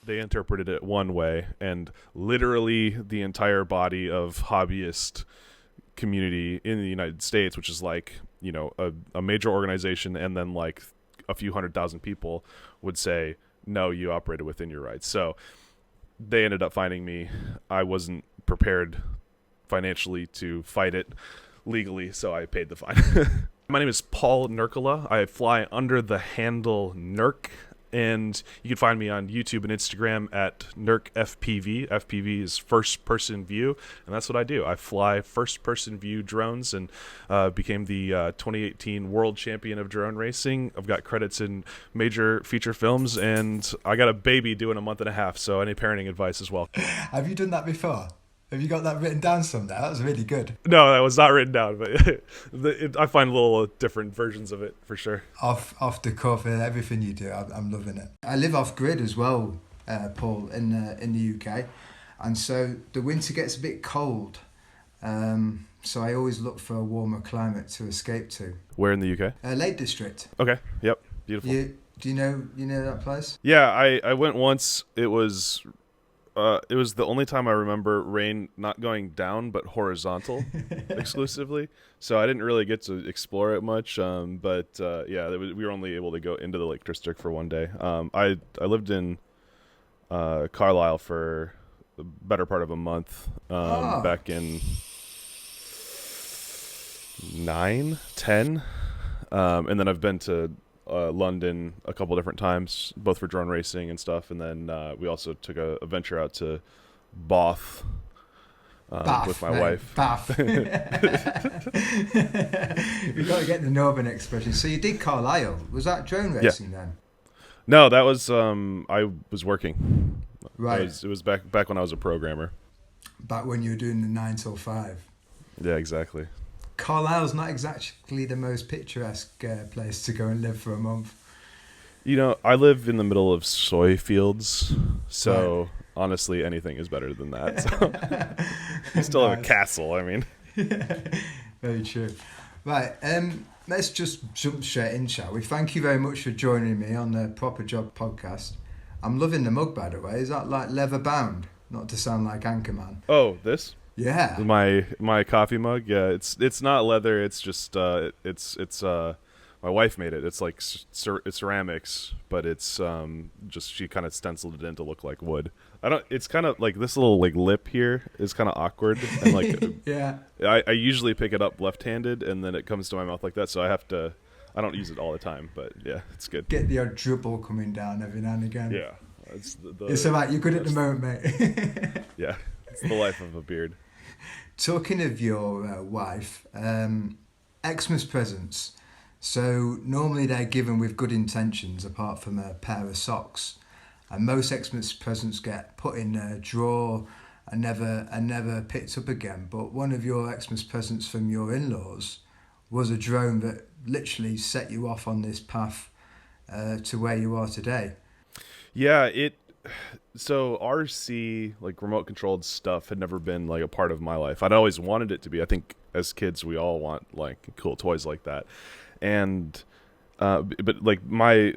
they interpreted it one way, and literally the entire body of hobbyist community in the United States, which is like, a major organization, and then like a few 100,000 people would say, no, you operated within your rights. So they ended up finding me. I wasn't prepared financially to fight it legally, so I paid the fine. My name is Paul Nurkkala. I fly under the handle Nurk, and you can find me on YouTube and Instagram at NurkFPV. FPV is first person view, and that's what I do. I fly first person view drones, and became the 2018 world champion of drone racing. I've got credits in major feature films, and I got a baby due in a month and a half, so any parenting advice as well. Have you done that before? Have you got that written down somewhere? That was really good. No, that was not written down, but I find little different versions of it for sure. Off the cuff, everything you do, I'm loving it. I live off grid as well, Paul, in the UK, and so the winter gets a bit cold. So I always look for a warmer climate to escape to. Where in the UK? Lake District. Okay. Yep. Beautiful. Do you know that place? Yeah, I went once. It was the only time I remember rain not going down but horizontal exclusively. So I didn't really get to explore it much. But we were only able to go into the Lake District for one day. I lived in Carlisle for the better part of a month back in 9, 10. And then I've been to London a couple different times, both for drone racing and stuff, and then we also took a venture out to Bath, Bath with my mate. wife. Bath. You've got to get the northern expression. So you did Carlisle. Was that drone racing then? No, that was I was working. Right. It was back when I was a programmer. Back when you were doing the 9 till 5. Yeah, exactly. Carlisle's not exactly the most picturesque place to go and live for a month. I live in the middle of soy fields, so right. Honestly, anything is better than that. So. You still have a castle, I mean. Very true. Right, let's just jump straight in, shall we? Thank you very much for joining me on the Proper Job podcast. I'm loving the mug, by the way. Is that like leather bound? Not to sound like Anchorman. Oh, this? Yeah. My coffee mug. Yeah, it's not leather. It's just it's my wife made it. It's like it's ceramics, but it's just she kind of stenciled it in to look like wood. It's kind of like this little like lip here is kind of awkward, and like yeah. I usually pick it up left-handed, and then it comes to my mouth like that. So I don't use it all the time, but yeah, it's good. Get the odd dribble coming down every now and again. Yeah, it's alright. You're good at the moment, mate. Yeah, it's the life of a beard. Talking of your wife, Xmas presents. So normally they're given with good intentions, apart from a pair of socks. And most Xmas presents get put in a drawer and never picked up again. But one of your Xmas presents from your in-laws was a drone that literally set you off on this path to where you are today. Yeah, so RC, like remote controlled stuff, had never been like a part of my life. I'd always wanted it to be. I think as kids we all want like cool toys like that. And but like my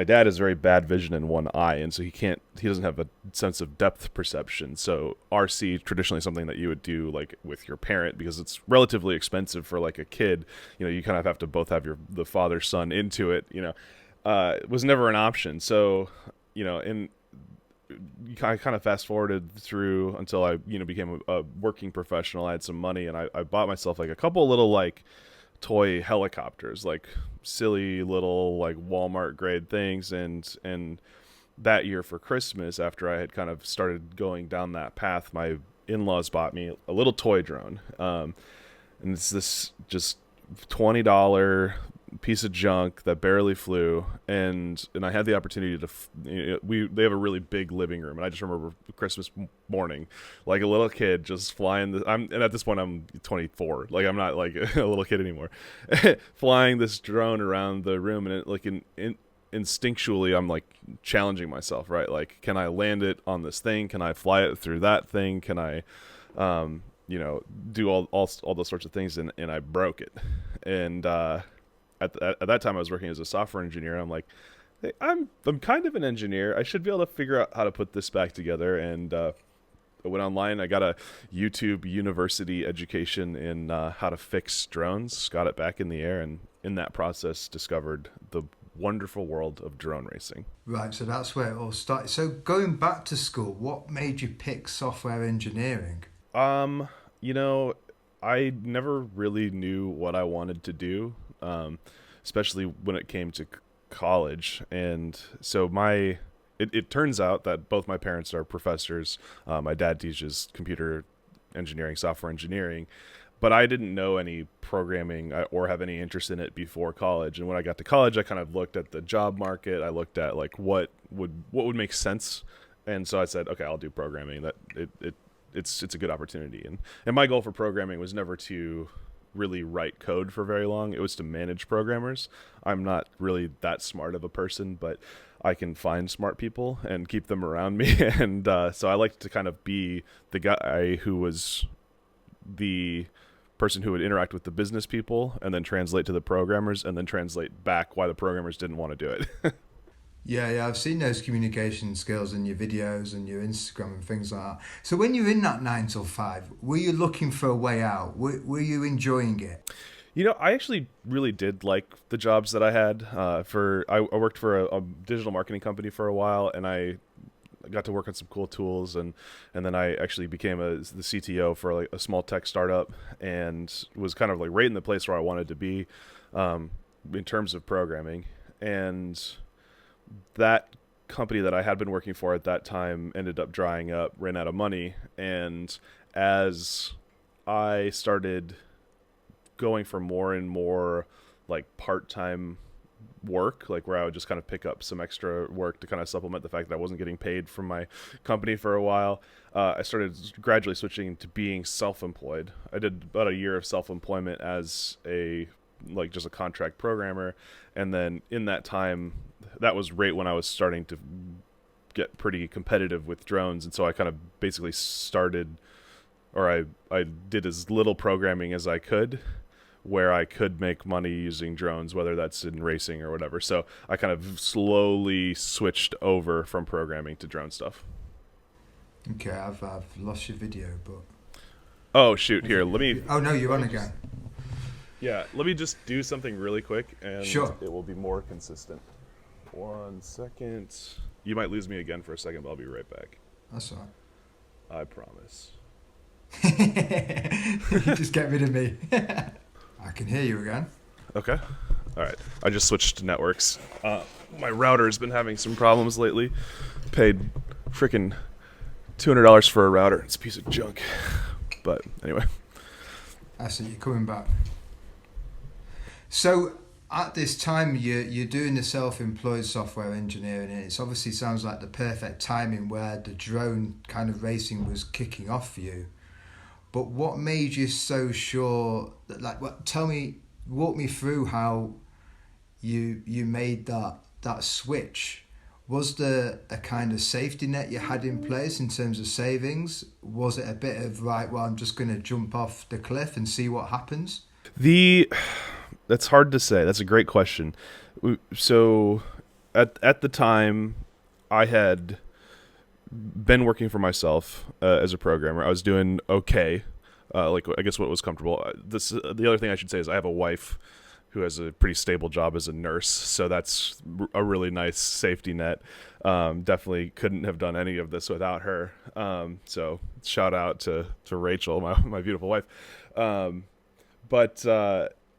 dad has very bad vision in one eye, and so he doesn't have a sense of depth perception. So RC traditionally something that you would do like with your parent, because it's relatively expensive for like a kid. You kind of have to both have the father son into it. It was never an option. So I kind of fast forwarded through until I became a working professional. I had some money, and I bought myself like a couple little like toy helicopters, like silly little like Walmart grade things, and that year for Christmas, after I had kind of started going down that path, my in-laws bought me a little toy drone, and it's this just $20 piece of junk that barely flew, and I had the opportunity to they have a really big living room, and I just remember Christmas morning, like a little kid just flying and at this point I'm 24, like I'm not like a little kid anymore, flying this drone around the room, and it like instinctually I'm like challenging myself, right? Like, can I land it on this thing? Can I fly it through that thing? Can I do all those sorts of things? And I broke it. And at that time I was working as a software engineer. I'm like, Hey, I'm kind of an engineer. I should be able to figure out how to put this back together. And I went online. I got a YouTube university education in how to fix drones. Got it back in the air, and in that process, discovered the wonderful world of drone racing. Right, so that's where it all started. So going back to school, what made you pick software engineering? Um, you know, I never really knew what I wanted to do, especially when it came to college. And so it turns out that both my parents are professors. My dad teaches computer engineering, software engineering, but I didn't know any programming or have any interest in it before college. And when I got to college, I kind of looked at the job market. I looked at like what would make sense, and so I said, okay, I'll do programming. It's a good opportunity. And my goal for programming was never to really write code for very long. It was to manage programmers. I'm not really that smart of a person, but I can find smart people and keep them around me. And so I like to kind of be the guy who was the person who would interact with the business people and then translate to the programmers and then translate back why the programmers didn't want to do it. Yeah, yeah, I've seen those communication skills in your videos and your Instagram and things like that. So when you're in that 9 till 5, were you looking for a way out? Were you enjoying it? I actually really did like the jobs that I had. I worked for a digital marketing company for a while, and I got to work on some cool tools, and then I actually became the CTO for like a small tech startup, and was kind of like right in the place where I wanted to be, in terms of programming. And that company that I had been working for at that time ended up drying up, ran out of money, and as I started going for more and more like part-time work, like where I would just kind of pick up some extra work to kind of supplement the fact that I wasn't getting paid from my company for a while. I started gradually switching to being self-employed. I did about a year of self-employment as a like just a contract programmer, and then in that time, that was right when I was starting to get pretty competitive with drones, and so I kind of basically started, or I did as little programming as I could, where I could make money using drones, whether that's in racing or whatever. So I kind of slowly switched over from programming to drone stuff. Okay, I've lost your video, but Oh shoot! Here, let me oh no, you're let on me just again. yeah, let me just do something really quick, and Sure, it will be more consistent. 1 second. You might lose me again for a second, but I'll be right back. that's all I promise. right. You just get rid of me. I can hear you again. Okay. All right. I just switched to networks. My router's been having some problems lately. Paid freaking $200 for a router. It's a piece of junk. But anyway. I see you're coming back. So at this time, you're doing the self-employed software engineering, and it obviously sounds like the perfect timing where the drone kind of racing was kicking off for you. But what made you so sure that, like, what? Tell me, walk me through how you made that switch. Was there a kind of safety net you had in place in terms of savings? Was it a bit of right? Well, I'm just going to jump off the cliff and see what happens. The That's hard to say. That's a great question. So at the time, I had been working for myself as a programmer. I was doing okay. Like I guess what was comfortable. The other thing I should say is I have a wife who has a pretty stable job as a nurse, so that's a really nice safety net. Definitely couldn't have done any of this without her. So shout out to Rachel, my beautiful wife. Um, but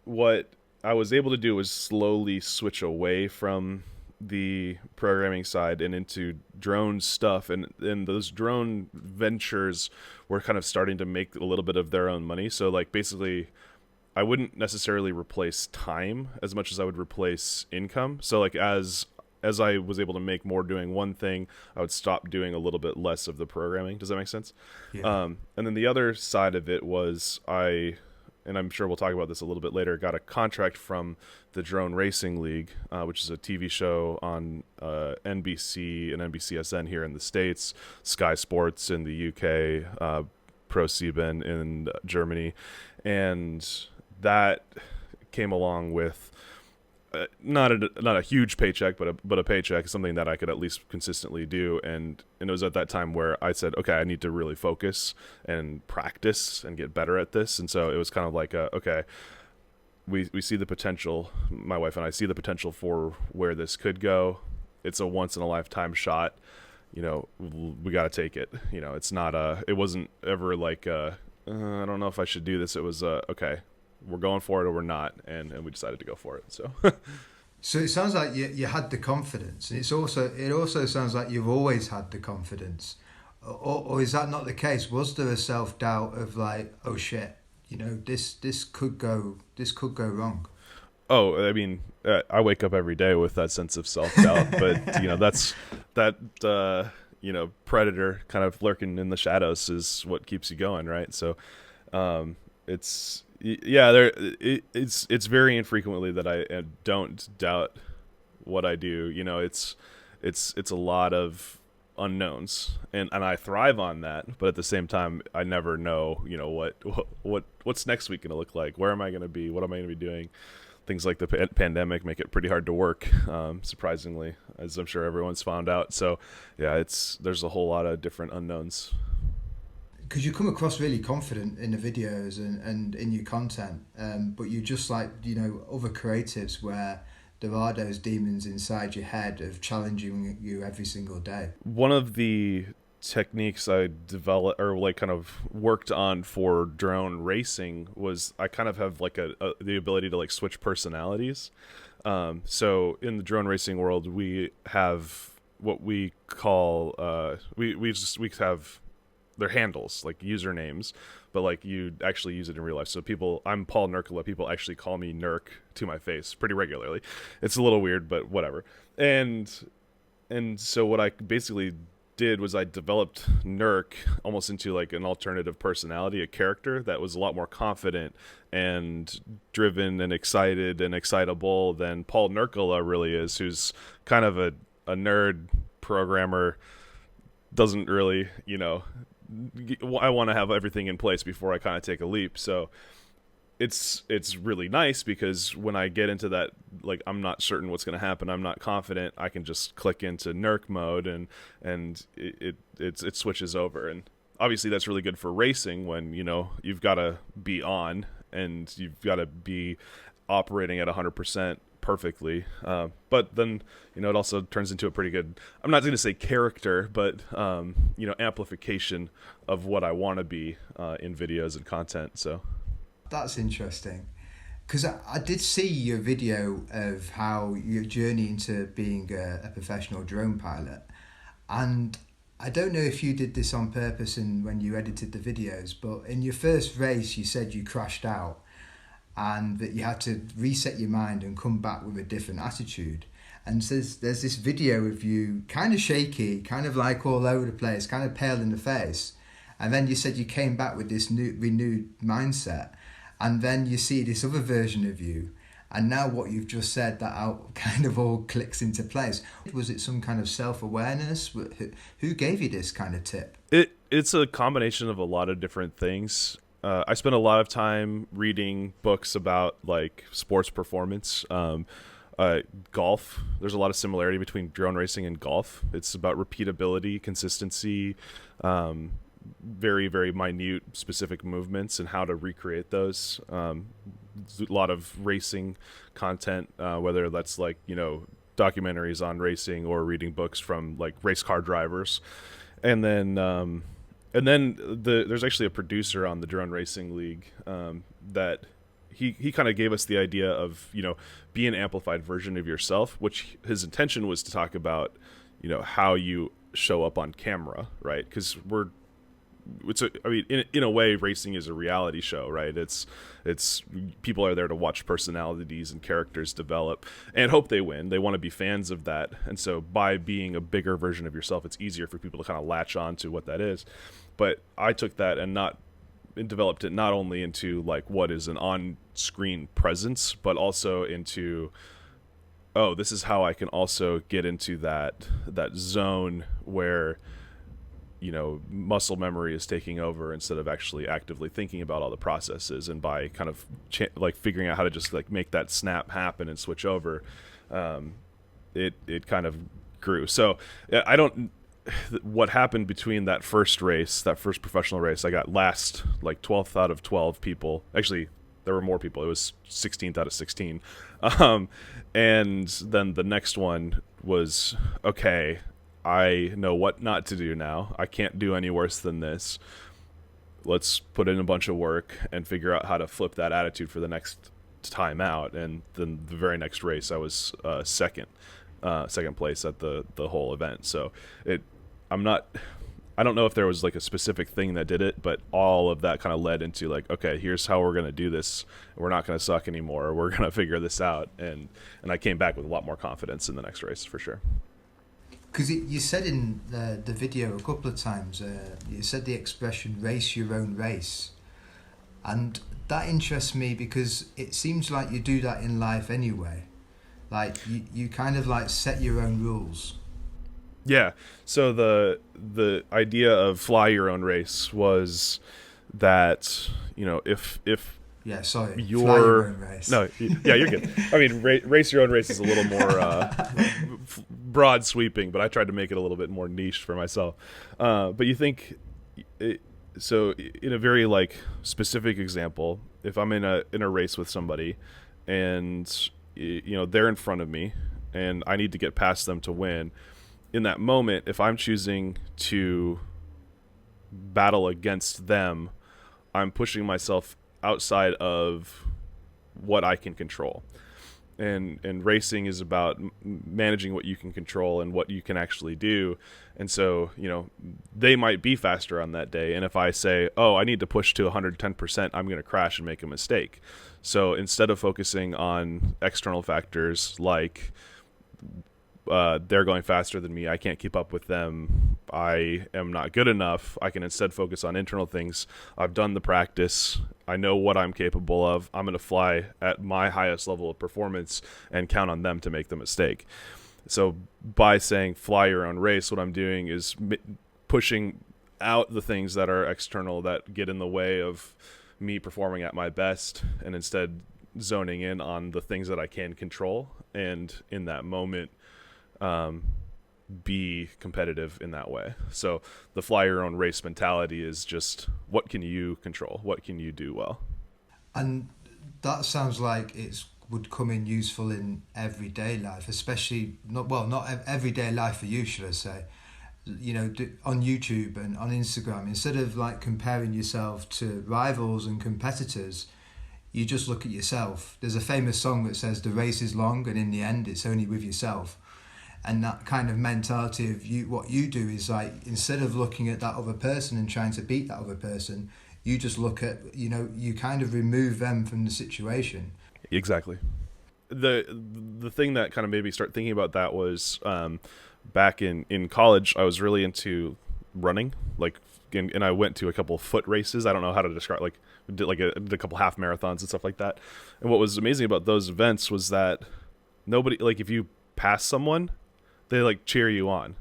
what I was able to do was slowly switch away from the programming side and into drone stuff, and those drone ventures were kind of starting to make a little bit of their own money. So like basically I wouldn't necessarily replace time as much as I would replace income. So like as I was able to make more doing one thing, I would stop doing a little bit less of the programming. Does that make sense? Yeah. And then the other side of it was and I'm sure we'll talk about this a little bit later, got a contract from the Drone Racing League, which is a TV show on NBC and NBCSN here in the States, Sky Sports in the UK, ProSieben in Germany. And that came along with not a huge paycheck, but a paycheck, something that I could at least consistently do. And it was at that time where I said, okay, I need to really focus and practice and get better at this. And so it was kind of like, okay, we see the potential. My wife and I see the potential for where this could go. It's a once in a lifetime shot. We got to take it. It's not it wasn't ever like I don't know if I should do this. It was okay, we're going for it or we're not, and we decided to go for it. So So it sounds like you had the confidence. It also sounds like you've always had the confidence, or is that not the case? Was there a self doubt of like, oh shit, this could go wrong? oh, I mean, I wake up every day with that sense of self doubt, but that's that predator kind of lurking in the shadows is what keeps you going, right? So it's yeah, it's very infrequently that I don't doubt what I do. It's a lot of unknowns, and I thrive on that. But at the same time, I never know, what's next week going to look like. Where am I going to be? What am I going to be doing? Things like the pandemic make it pretty hard to work, surprisingly, as I'm sure everyone's found out. So, yeah, there's a whole lot of different unknowns. Because you come across really confident in the videos and in your content, but you're just like other creatives where there are those demons inside your head of challenging you every single day. One of the techniques I developed or like kind of worked on for drone racing was I kind of have like the ability to like switch personalities. So in the drone racing world, we have what we call we have their handles, like usernames, but like you actually use it in real life. So I'm Paul Nurkkala. People actually call me Nurk to my face pretty regularly. It's a little weird, but whatever. And so what I basically did was I developed Nurk almost into like an alternative personality, a character that was a lot more confident and driven and excited and excitable than Paul Nurkkala really is, who's kind of a nerd programmer, doesn't really, I want to have everything in place before I kind of take a leap. So it's really nice because when I get into that, like, I'm not certain what's going to happen, I'm not confident, I can just click into Nurk mode and it switches over. And obviously that's really good for racing when you've got to be on and you've got to be operating at 100% perfectly, but then it also turns into a pretty good, I'm not going to say character, but amplification of what I want to be in videos and content. So That's interesting. Because I did see your video of how your journey into being a professional drone pilot. And I don't know if you did this on purpose and when you edited the videos, but in your first race, you said you crashed out and that you had to reset your mind and come back with a different attitude. And there's this video of you kind of shaky, kind of like all over the place, kind of pale in the face. And then you said you came back with this renewed mindset. And then you see this other version of you. And now what you've just said, that kind of all clicks into place. Was it some kind of self-awareness? Who gave you this kind of tip? It's a combination of a lot of different things. I spent a lot of time reading books about like sports performance, golf. There's a lot of similarity between drone racing and golf. It's about repeatability, consistency, very, very minute specific movements and how to recreate those. A lot of racing content, whether that's like, documentaries on racing or reading books from like race car drivers. And then there's actually a producer on the Drone Racing League that he kind of gave us the idea of, be an amplified version of yourself, which his intention was to talk about, how you show up on camera, right? Because in a way, racing is a reality show, right? It's people are there to watch personalities and characters develop and hope they win. They want to be fans of that, and so by being a bigger version of yourself, it's easier for people to kind of latch on to what that is. But I took that and developed it not only into like what is an on-screen presence, but also into, oh, this is how I can also get into that zone where muscle memory is taking over instead of actually actively thinking about all the processes. And by kind of like figuring out how to just like make that snap happen and switch over, it kind of grew. So I don't. What happened between that first professional race, I got last, like 12th out of 12 people. Actually, there were more people. It was 16th out of 16. And then the next one was, okay, I know what not to do now. I can't do any worse than this. Let's put in a bunch of work and figure out how to flip that attitude for the next time out. And then the very next race, I was second place at the whole event. So I don't know if there was like a specific thing that did it, but all of that kind of led into like, okay, here's how we're going to do this. We're not going to suck anymore. We're going to figure this out. And I came back with a lot more confidence in the next race for sure. Because you said in the video a couple of times, you said the expression race your own race. And that interests me because it seems like you do that in life anyway. Like you kind of like set your own rules. Yeah. So the idea of fly your own race was that, if yeah, sorry, your fly your own race. No, yeah, you're good. I mean, race your own race is a little more broad sweeping, but I tried to make it a little bit more niche for myself. But you think, so in a very like specific example, if I'm in a race with somebody, and they're in front of me, and I need to get past them to win. In that moment, if I'm choosing to battle against them, I'm pushing myself outside of what I can control. And racing is about managing what you can control and what you can actually do. And so, they might be faster on that day. And if I say, oh, I need to push to 110%, I'm going to crash and make a mistake. So instead of focusing on external factors like they're going faster than me, I can't keep up with them, I am not good enough, I can instead focus on internal things. I've done the practice, I know what I'm capable of, I'm going to fly at my highest level of performance and count on them to make the mistake. So by saying fly your own race, what I'm doing is pushing out the things that are external that get in the way of me performing at my best, and instead zoning in on the things that I can control, and in that moment be competitive in that way. So the fly your own race mentality is just, what can you control? What can you do well? And that sounds like it would come in useful in everyday life, especially not everyday life for you, should I say. On YouTube and on Instagram, instead of like comparing yourself to rivals and competitors, you just look at yourself. There's a famous song that says the race is long and in the end it's only with yourself. And that kind of mentality of what you do is like, instead of looking at that other person and trying to beat that other person, you just look at, you kind of remove them from the situation. Exactly. The thing that kind of made me start thinking about that was back in college, I was really into running, and I went to a couple of foot races. I don't know how to describe, did a couple half marathons and stuff like that. And what was amazing about those events was that nobody, if you pass someone, they cheer you on.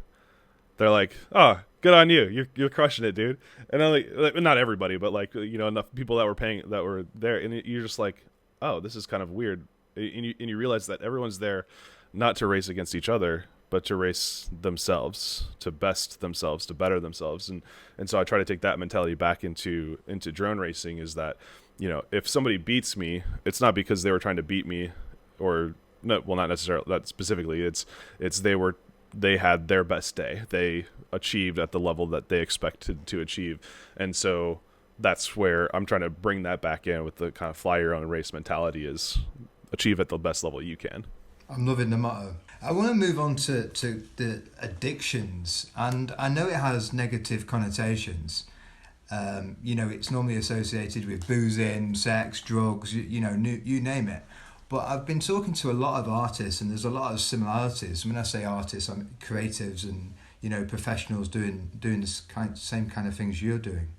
They're like, oh, good on you. You're crushing it, dude. And I'm not everybody, but enough people that were there, and you're just like, oh, this is kind of weird. And you realize that everyone's there not to race against each other, but to race themselves, to best themselves, to better themselves. And so I try to take that mentality back into drone racing, is that, if somebody beats me, it's not because they were trying to beat me, or no, well, not necessarily that specifically. It's they had their best day. They achieved at the level that they expected to achieve. And so that's where I'm trying to bring that back in with the kind of fly your own race mentality, is achieve at the best level you can. I'm loving the motto. I want to move on to the addictions, and I know it has negative connotations. It's normally associated with boozing, sex, drugs, you name it. But I've been talking to a lot of artists, and there's a lot of similarities. When I say artists, I'm creatives and professionals doing this same kind of things you're doing,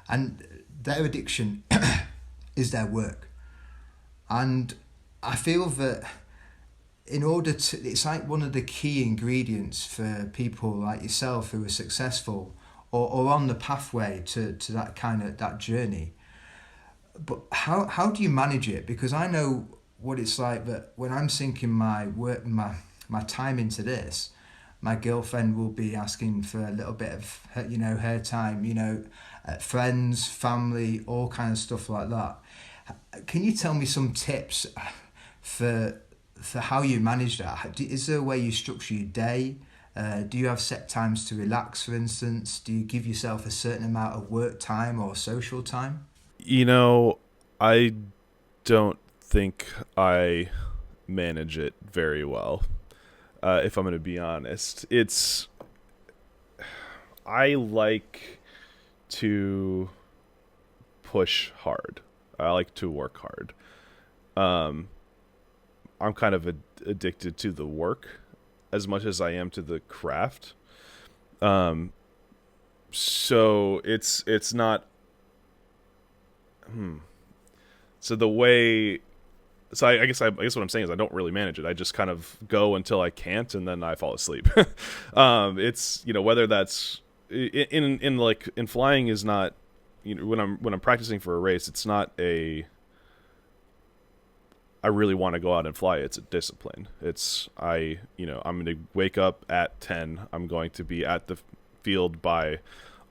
and their addiction is their work. And I feel that it's like one of the key ingredients for people like yourself who are successful, or on the pathway to that kind of that journey. But how do you manage it? Because I know what it's like that when I'm sinking my work, my time into this, my girlfriend will be asking for a little bit of her time, friends, family, all kind of stuff like that. Can you tell me some tips for how you manage that? Is there a way you structure your day? Do you have set times to relax, for instance? Do you give yourself a certain amount of work time or social time? You know, I don't think I manage it very well. If I'm going to be honest, I like to push hard. I like to work hard. Um, I'm kind of addicted to the work as much as I am to the craft. Um, so it's not. So the way so I guess what I'm saying is I don't really manage it. I just kind of go until I can't, and then I fall asleep. It's whether that's in flying is not when I'm practicing for a race. It's not a I really want to go out and fly. It's a discipline. I'm going to wake up at 10. I'm going to be at the field by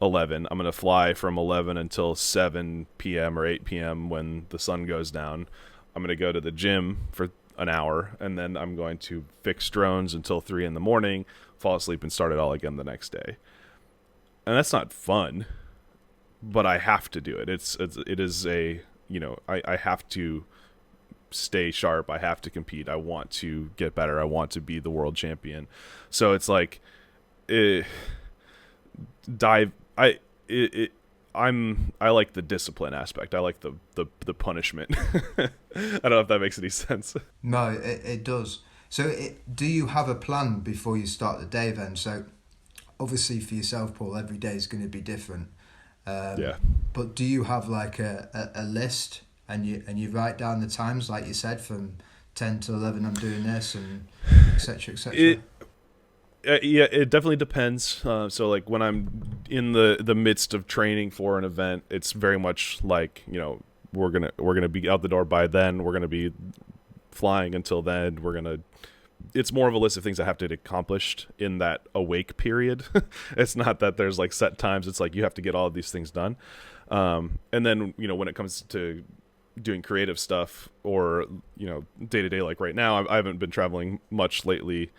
11. I'm going to fly from 11 until 7 p.m. or 8 p.m. when the sun goes down. I'm going to go to the gym for an hour, and then I'm going to fix drones until 3 in the morning, fall asleep, and start it all again the next day. And that's not fun, but I have to do it. It is I have to stay sharp. I have to compete. I want to get better. I want to be the world champion. So it's like, dive. I like the discipline aspect. I like the punishment. I don't know if that makes any sense. No, it does. So do you have a plan before you start the day then? So obviously for yourself, Paul, every day is going to be different. Yeah. But do you have like a list and you write down the times, like you said, from 10 to 11 I'm doing this, and etc. etc. Yeah, it definitely depends. So like when I'm in the midst of training for an event, it's very much like we're gonna be out the door by then. We're gonna be flying until then. It's more of a list of things I have to get accomplished in that awake period. It's not that there's like set times. It's like you have to get all of these things done. And then when it comes to doing creative stuff or day to day, like right now, I haven't been traveling much lately.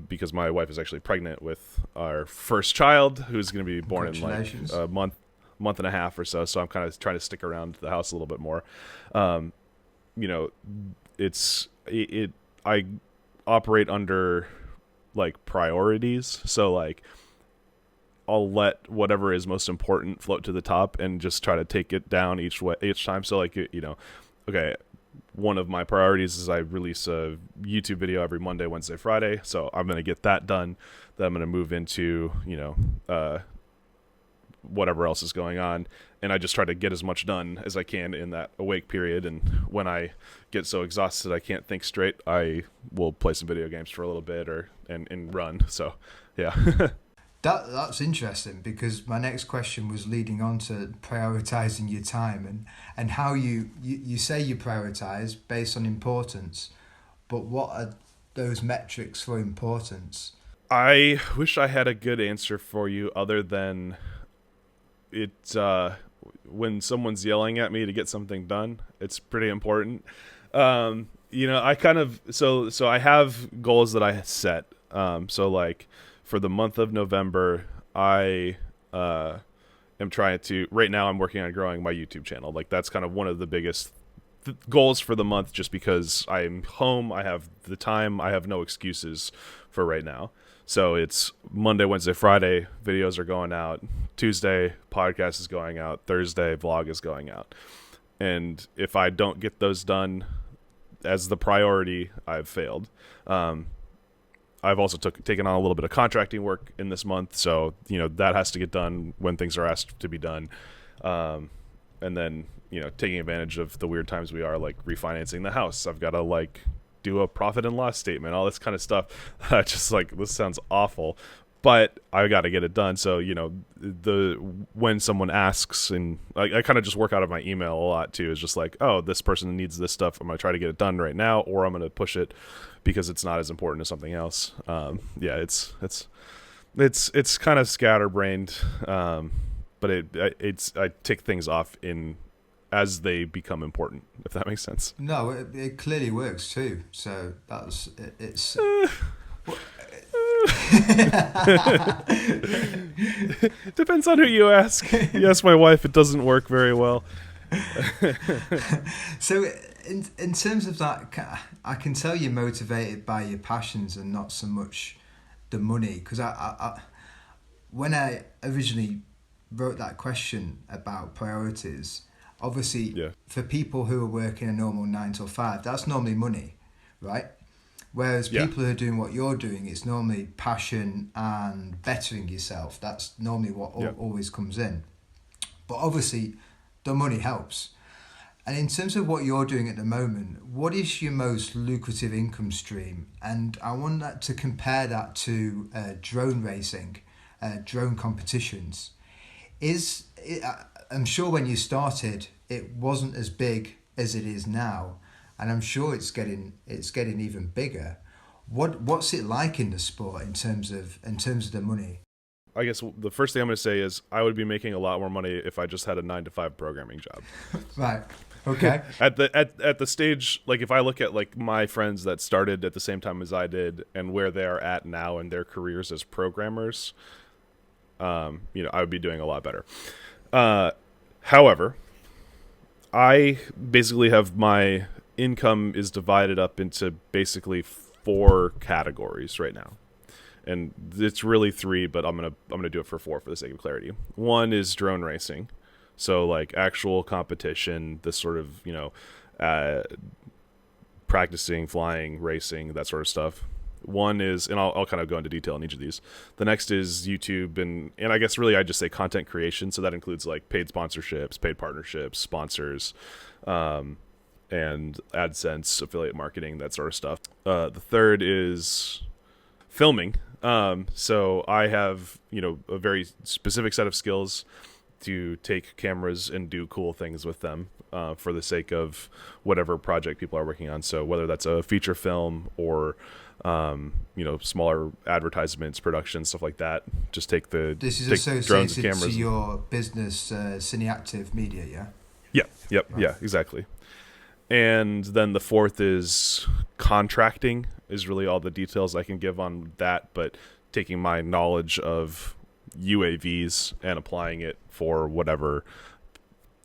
Because my wife is actually pregnant with our first child, who's going to be born in like a month and a half or so. So I'm kind of trying to stick around the house a little bit more. I operate under like priorities. So like I'll let whatever is most important float to the top and just try to take it down each time. So like okay. One of my priorities is I release a YouTube video every Monday, Wednesday, Friday. So I'm going to get that done. Then I'm going to move into, whatever else is going on. And I just try to get as much done as I can in that awake period. And when I get so exhausted I can't think straight, I will play some video games for a little bit and run. So, yeah. That's interesting, because my next question was leading on to prioritizing your time and how you say you prioritize based on importance, but what are those metrics for importance? I wish I had a good answer for you other than when someone's yelling at me to get something done, it's pretty important. I kind of so I have goals that I set. So like for the month of November, I am trying to. Right now, I'm working on growing my YouTube channel. Like that's kind of one of the biggest goals for the month, just because I'm home, I have the time, I have no excuses for right now. So it's Monday, Wednesday, Friday, videos are going out. Tuesday, podcast is going out. Thursday, vlog is going out. And if I don't get those done as the priority, I've failed. I've also taken on a little bit of contracting work in this month, so that has to get done when things are asked to be done, and then taking advantage of the weird times we are, like refinancing the house. I've got to like do a profit and loss statement, all this kind of stuff. Just like, this sounds awful, but I got to get it done. So, when someone asks, and I kind of just work out of my email a lot too, is just like, oh, this person needs this stuff. I'm going to try to get it done right now, or I'm going to push it because it's not as important as something else. It's kind of scatterbrained, but I tick things off in as they become important, if that makes sense. No, it clearly works too. So that's it's. Depends on who you ask. Yes, my wife, it doesn't work very well. So in terms of that, I can tell you're motivated by your passions and not so much the money. Because when I originally wrote that question about priorities, obviously for people who are working a normal 9 to 5, that's normally money, right? Whereas people who are doing what you're doing, it's normally passion and bettering yourself. That's normally what always comes in. But obviously, the money helps. And in terms of what you're doing at the moment, what is your most lucrative income stream? And I want that to compare that to drone racing, drone competitions. I'm sure when you started, it wasn't as big as it is now. And I'm sure it's getting even bigger. What's it like in the sport in terms of the money? I guess the first thing I'm going to say is I would be making a lot more money if I just had a 9 to 5 programming job. Right. Okay. at the stage, like if I look at like my friends that started at the same time as I did and where they are at now in their careers as programmers, I would be doing a lot better. However, I basically have my income is divided up into basically 4 categories right now, and it's really 3, but I'm gonna do it for 4 for the sake of clarity. One is drone racing, so like actual competition, this sort of practicing, flying, racing, that sort of stuff. One is, and I'll kind of go into detail on each of these. The next is YouTube, and I guess really I just say content creation, so that includes like paid sponsorships, paid partnerships, sponsors, and AdSense, affiliate marketing, that sort of stuff. The third is filming. So I have, a very specific set of skills to take cameras and do cool things with them for the sake of whatever project people are working on. So whether that's a feature film or, smaller advertisements, productions, stuff like that, just take This is take drones and associated cameras. to your business, Cineactive Media, yeah? Yep, Right. yeah, exactly. And then the fourth is contracting, is really all the details I can give on that, but taking my knowledge of UAVs and applying it for whatever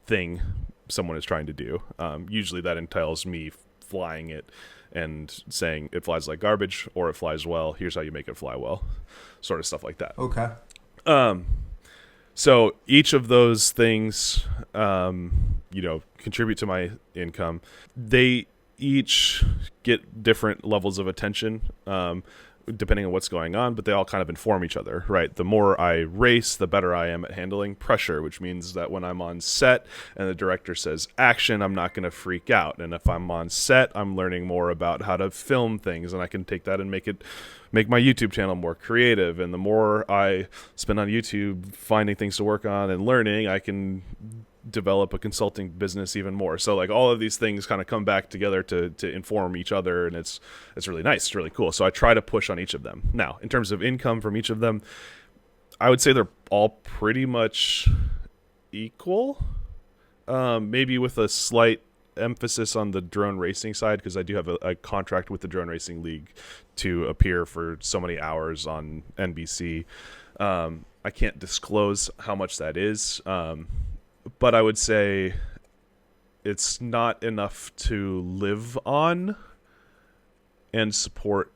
thing someone is trying to do. Usually that entails me flying it and saying it flies like garbage or it flies well. Here's how you make it fly well, sort of stuff like that. Okay. So each of those things, contribute to my income. They each get different levels of attention, depending on what's going on, but they all kind of inform each other, right? The more I race, the better I am at handling pressure, which means that when I'm on set and the director says action, I'm not going to freak out. And if I'm on set, I'm learning more about how to film things, and I can take that and make my YouTube channel more creative. And the more I spend on YouTube finding things to work on and learning, I can develop a consulting business even more. So like all of these things kind of come back together to inform each other, and it's really nice. It's really cool. So I try to push on each of them. Now, in terms of income from each of them, I would say they're all pretty much equal, maybe with a slight emphasis on the drone racing side, because I do have a contract with the Drone Racing League to appear for so many hours on NBC. I can't disclose how much that is, but I would say it's not enough to live on and support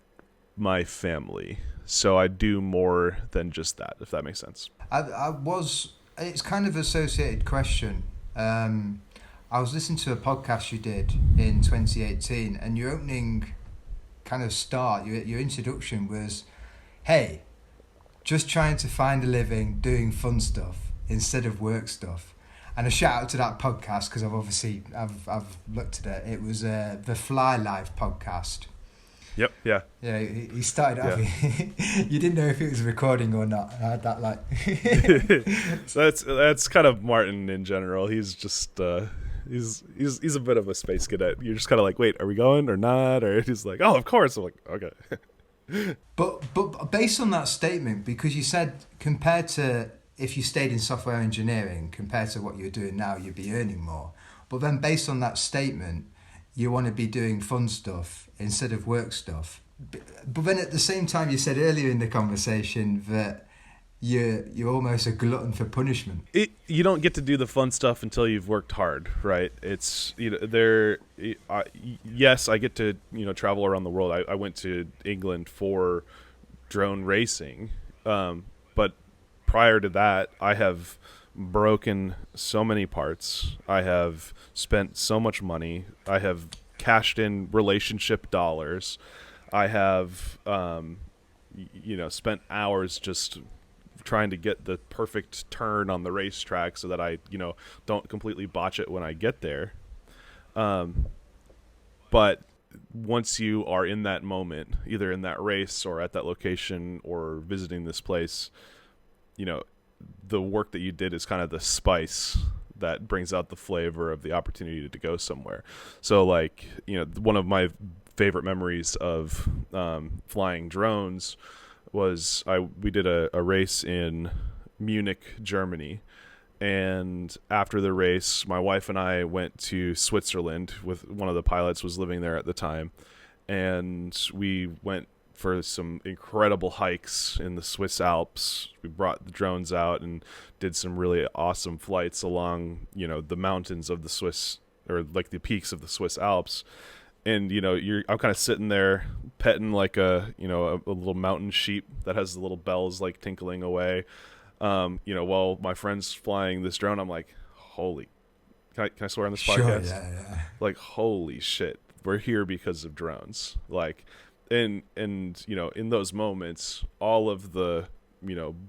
my family. So I do more than just that, if that makes sense. It's kind of an associated question. I was listening to a podcast you did in 2018, and your opening kind of start, your introduction was, hey, just trying to find a living doing fun stuff instead of work stuff. And a shout out to that podcast, because I've looked at it. It was the Fly Life podcast. Yep. Yeah. Yeah, he started off. Yeah. You didn't know if it was recording or not. I had that like. So that's kind of Martin in general. He's just he's a bit of a space cadet. You're just kind of like, wait, are we going or not? Or he's like, oh, of course. I'm like, okay. But based on that statement, because you said compared to if you stayed in software engineering, compared to what you're doing now, you'd be earning more. But then based on that statement, you want to be doing fun stuff instead of work stuff. But then at the same time, you said earlier in the conversation that you're almost a glutton for punishment. You don't get to do the fun stuff until you've worked hard, right? It's there. Yes, I get to travel around the world. I went to England for drone racing, but prior to that, I have broken so many parts. I have spent so much money. I have cashed in relationship dollars. I have spent hours just trying to get the perfect turn on the racetrack so that I don't completely botch it when I get there. But once you are in that moment, either in that race or at that location or visiting this place, the work that you did is kind of the spice that brings out the flavor of the opportunity to go somewhere. So like, one of my favorite memories of flying drones was we did a race in Munich, Germany. And after the race, my wife and I went to Switzerland with one of the pilots was living there at the time. And we went for some incredible hikes in the Swiss Alps. We brought the drones out and did some really awesome flights along, the mountains of the Swiss, or like the peaks of the Swiss Alps. And I'm kind of sitting there petting like a little mountain sheep that has the little bells like tinkling away. While my friend's flying this drone, I'm like, holy, can I swear on this podcast? Sure, yeah. Like, holy shit, we're here because of drones. Like, and in those moments, all of the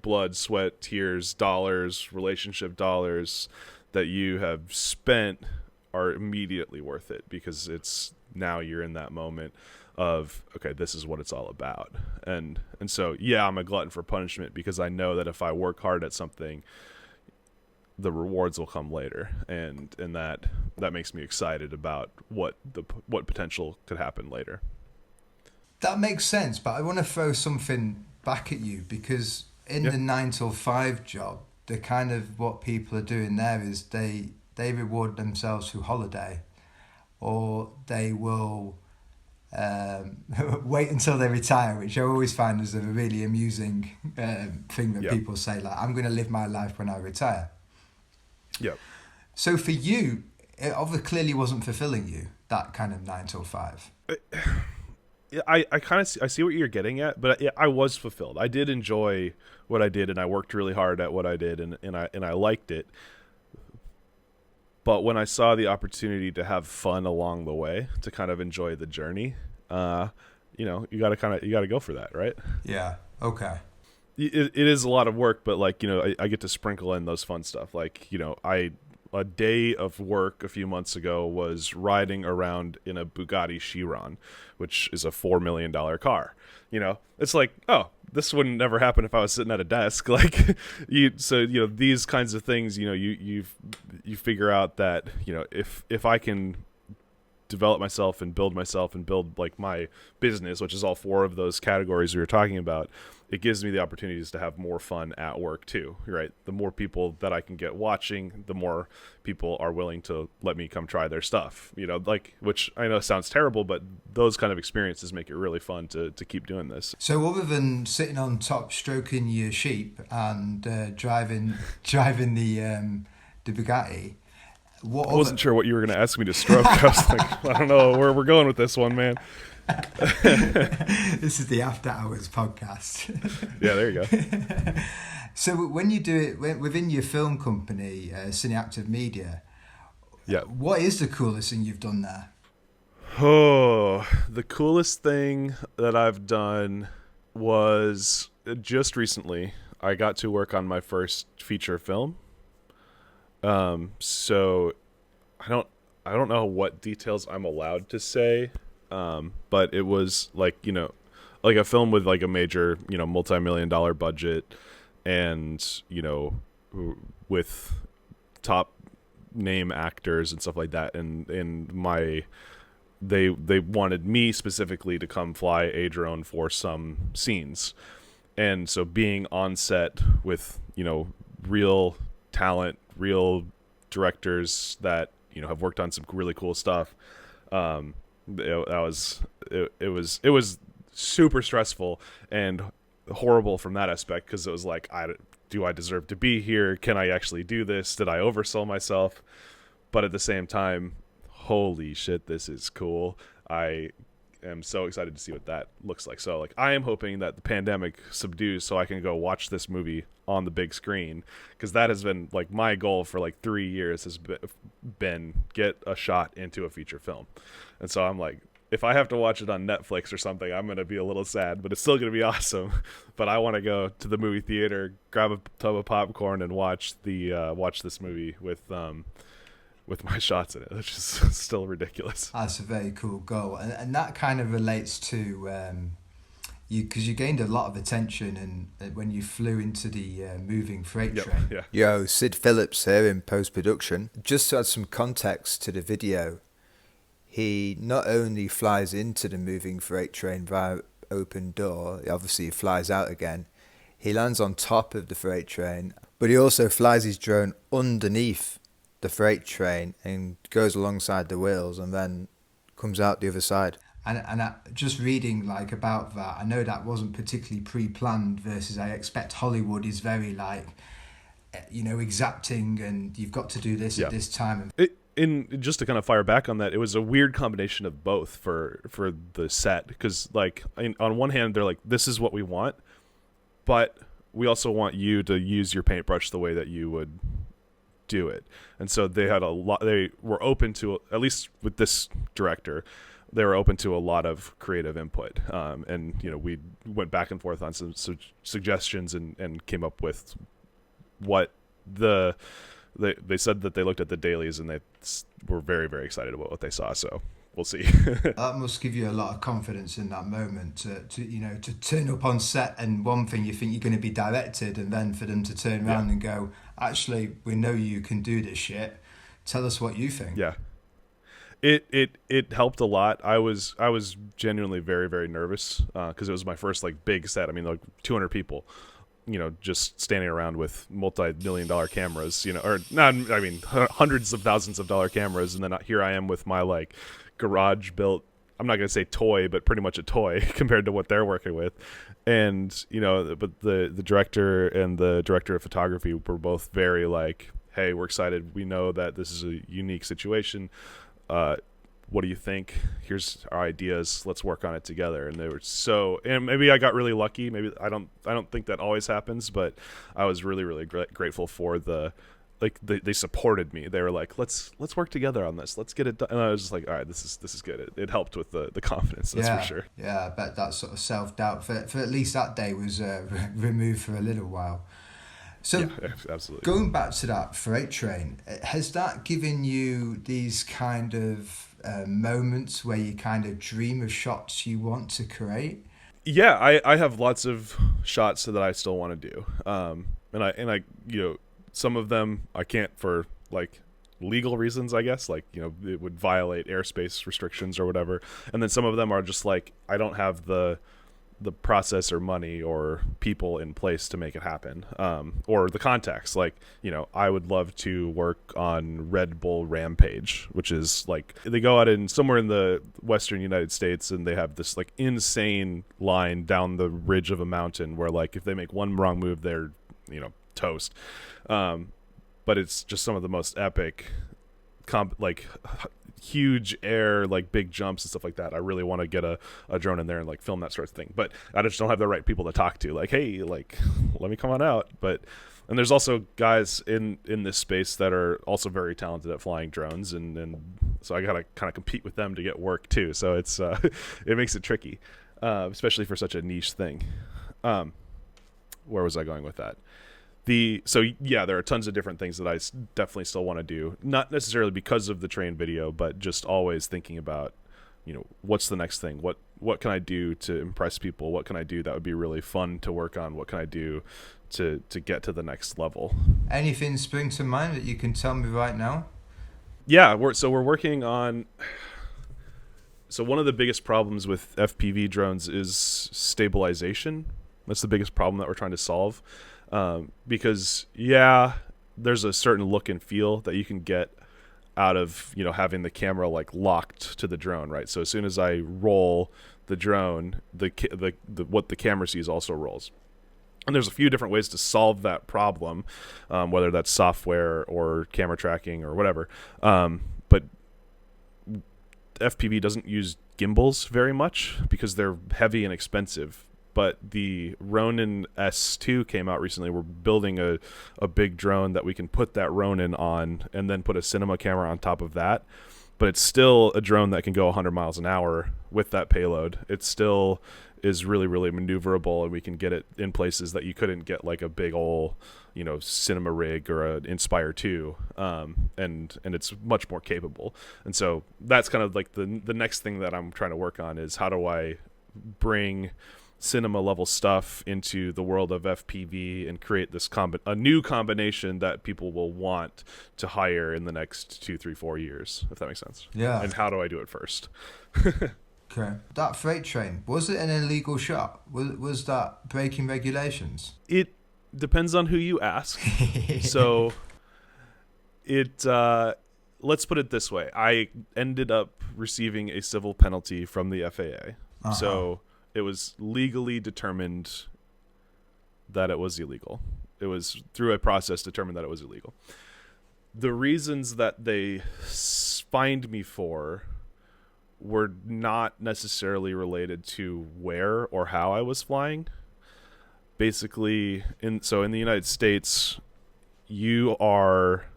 blood, sweat, tears, dollars, relationship dollars that you have spent are immediately worth it, because it's now you're in that moment of, okay, this is what it's all about. And so, yeah, I'm a glutton for punishment, because I know that if I work hard at something, the rewards will come later, and that makes me excited about what potential could happen later. That makes sense, but I want to throw something back at you, because in the 9 till 5 job, the kind of what people are doing there is they reward themselves through holiday, or they will wait until they retire, which I always find is a really amusing thing that people say, like, I'm going to live my life when I retire. Yep. So for you, it obviously clearly wasn't fulfilling you, that kind of 9 till 5. I kind of I see what you're getting at, but I was fulfilled. I did enjoy what I did, and I worked really hard at what I did, and I liked it. But when I saw the opportunity to have fun along the way, to kind of enjoy the journey, you gotta go for that, right? Yeah. Okay. It is a lot of work, but like, I get to sprinkle in those fun stuff. Like, a day of work a few months ago was riding around in a Bugatti Chiron, which is a $4 million car. It's like, oh, this wouldn't never happen if I was sitting at a desk. Like, these kinds of things, you figure out that, if I can develop myself and build like my business, which is all four of those categories we were talking about, it gives me the opportunities to have more fun at work too, right? The more people that I can get watching, the more people are willing to let me come try their stuff, like, which I know sounds terrible, but those kind of experiences make it really fun to keep doing this. So other than sitting on top stroking your sheep and driving the Bugatti, I wasn't sure what you were going to ask me to stroke. I was like, I don't know where we're going with this one, man. This is the After Hours podcast. Yeah, there you go. So when you do it within your film company, Cinematography Media, what is the coolest thing you've done there? Oh, the coolest thing that I've done was just recently. I got to work on my first feature film. So I don't know what details I'm allowed to say, But it was like, like a film with like a major, multi-million-dollar budget, and with top name actors and stuff like that, and they wanted me specifically to come fly a drone for some scenes. And so being on set with real talent, real directors that have worked on some really cool stuff, it was super stressful and horrible from that aspect, because it was like, do I deserve to be here? Can I actually do this? Did I oversell myself? But at the same time, holy shit, this is cool. I am so excited to see what that looks like. So like, I am hoping that the pandemic subdues so I can go watch this movie on the big screen, because that has been like my goal for like 3 years, has been get a shot into a feature film. And so I'm like, if I have to watch it on Netflix or something, I'm going to be a little sad, but it's still going to be awesome. But I want to go to the movie theater, grab a tub of popcorn, and watch this movie with my shots in it, which is still ridiculous. That's a very cool goal, and that kind of relates to because you gained a lot of attention and when you flew into the moving freight train. Yeah. Yo, Sid Phillips here in post-production. Just to add some context to the video, he not only flies into the moving freight train via open door, obviously he flies out again, he lands on top of the freight train, but he also flies his drone underneath the freight train and goes alongside the wheels and then comes out the other side. And just reading like about that, I know that wasn't particularly pre-planned, versus I expect Hollywood is very like, exacting, and you've got to do this at this time. Just to kind of fire back on that, it was a weird combination of both for the set, because like on one hand they're like, this is what we want, but we also want you to use your paintbrush the way that you would do it. And so they had they were open to, at least with this director, they were open to a lot of creative input, and we went back and forth on some suggestions and came up with what they said that they looked at the dailies and they were very, very excited about what they saw. So we'll see. That must give you a lot of confidence in that moment to turn up on set, and one thing you think you're going to be directed, and then for them to turn around and go, actually, we know you can do this shit. Tell us what you think. Yeah. It helped a lot. I was genuinely very, very nervous because it was my first like big set. I mean, like 200 people, just standing around with multi-million-dollar cameras, or not. I mean, hundreds of thousands of dollar cameras, and then here I am with my like garage built. I'm not gonna say toy, but pretty much a toy compared to what they're working with. And but the director and the director of photography were both very like, hey, we're excited. We know that this is a unique situation. What do you think? Here's our ideas. Let's work on it together. And they were and maybe I got really lucky. Maybe I don't think that always happens, but I was really, really grateful for they supported me. They were like, let's work together on this. Let's get it done. And I was just like, all right, this is good. It helped with the confidence. That's for sure. Yeah. I bet that sort of self-doubt for at least that day was removed for a little while. So yeah, absolutely. Going back to that freight train, has that given you these kind of moments where you kind of dream of shots you want to create? Yeah, I have lots of shots that I still want to do. And I some of them I can't for like legal reasons, I guess, like it would violate airspace restrictions or whatever. And then some of them are just like, I don't have the process or money or people in place to make it happen, or the contacts. Like I would love to work on Red Bull Rampage, which is like they go out in somewhere in the western United States, and they have this like insane line down the ridge of a mountain where like if they make one wrong move, they're toast. But it's just some of the most epic like huge air, like big jumps and stuff like that. I really want to get a drone in there and like film that sort of thing, but I just don't have the right people to talk to, like, hey, like let me come on out. And there's also guys in this space that are also very talented at flying drones, and so I gotta kind of compete with them to get work too. So it's it makes it tricky, especially for such a niche thing. Where was I going with that? So there are tons of different things that I definitely still want to do. Not necessarily because of the train video, but just always thinking about what's the next thing? What can I do to impress people? What can I do that would be really fun to work on? What can I do to get to the next level? Anything spring to mind that you can tell me right now? Yeah, we're working on. So one of the biggest problems with FPV drones is stabilization. That's the biggest problem that we're trying to solve, because there's a certain look and feel that you can get out of having the camera like locked to the drone, right? So as soon as I roll the drone, the what the camera sees also rolls. And there's a few different ways to solve that problem, whether that's software or camera tracking or whatever. But FPV doesn't use gimbals very much because they're heavy and expensive. But the Ronin S2 came out recently. We're building a big drone that we can put that Ronin on and then put a cinema camera on top of that. But it's still a drone that can go 100 miles an hour with that payload. It still is really, really maneuverable, and we can get it in places that you couldn't get like a big old, cinema rig or an Inspire 2. And it's much more capable. And so that's kind of like the next thing that I'm trying to work on is how do I bring cinema level stuff into the world of FPV and create this a new combination that people will want to hire in the next 2, 3, 4 years, if that makes sense. Yeah. And how do I do it first? Okay. That freight train, was it an illegal shot? Was that breaking regulations? It depends on who you ask. So let's put it this way. I ended up receiving a civil penalty from the FAA. Uh-huh. So it was legally determined that it was illegal. It was through a process determined that it was illegal. The reasons that they fined me for were not necessarily related to where or how I was flying. Basically, in the United States, you are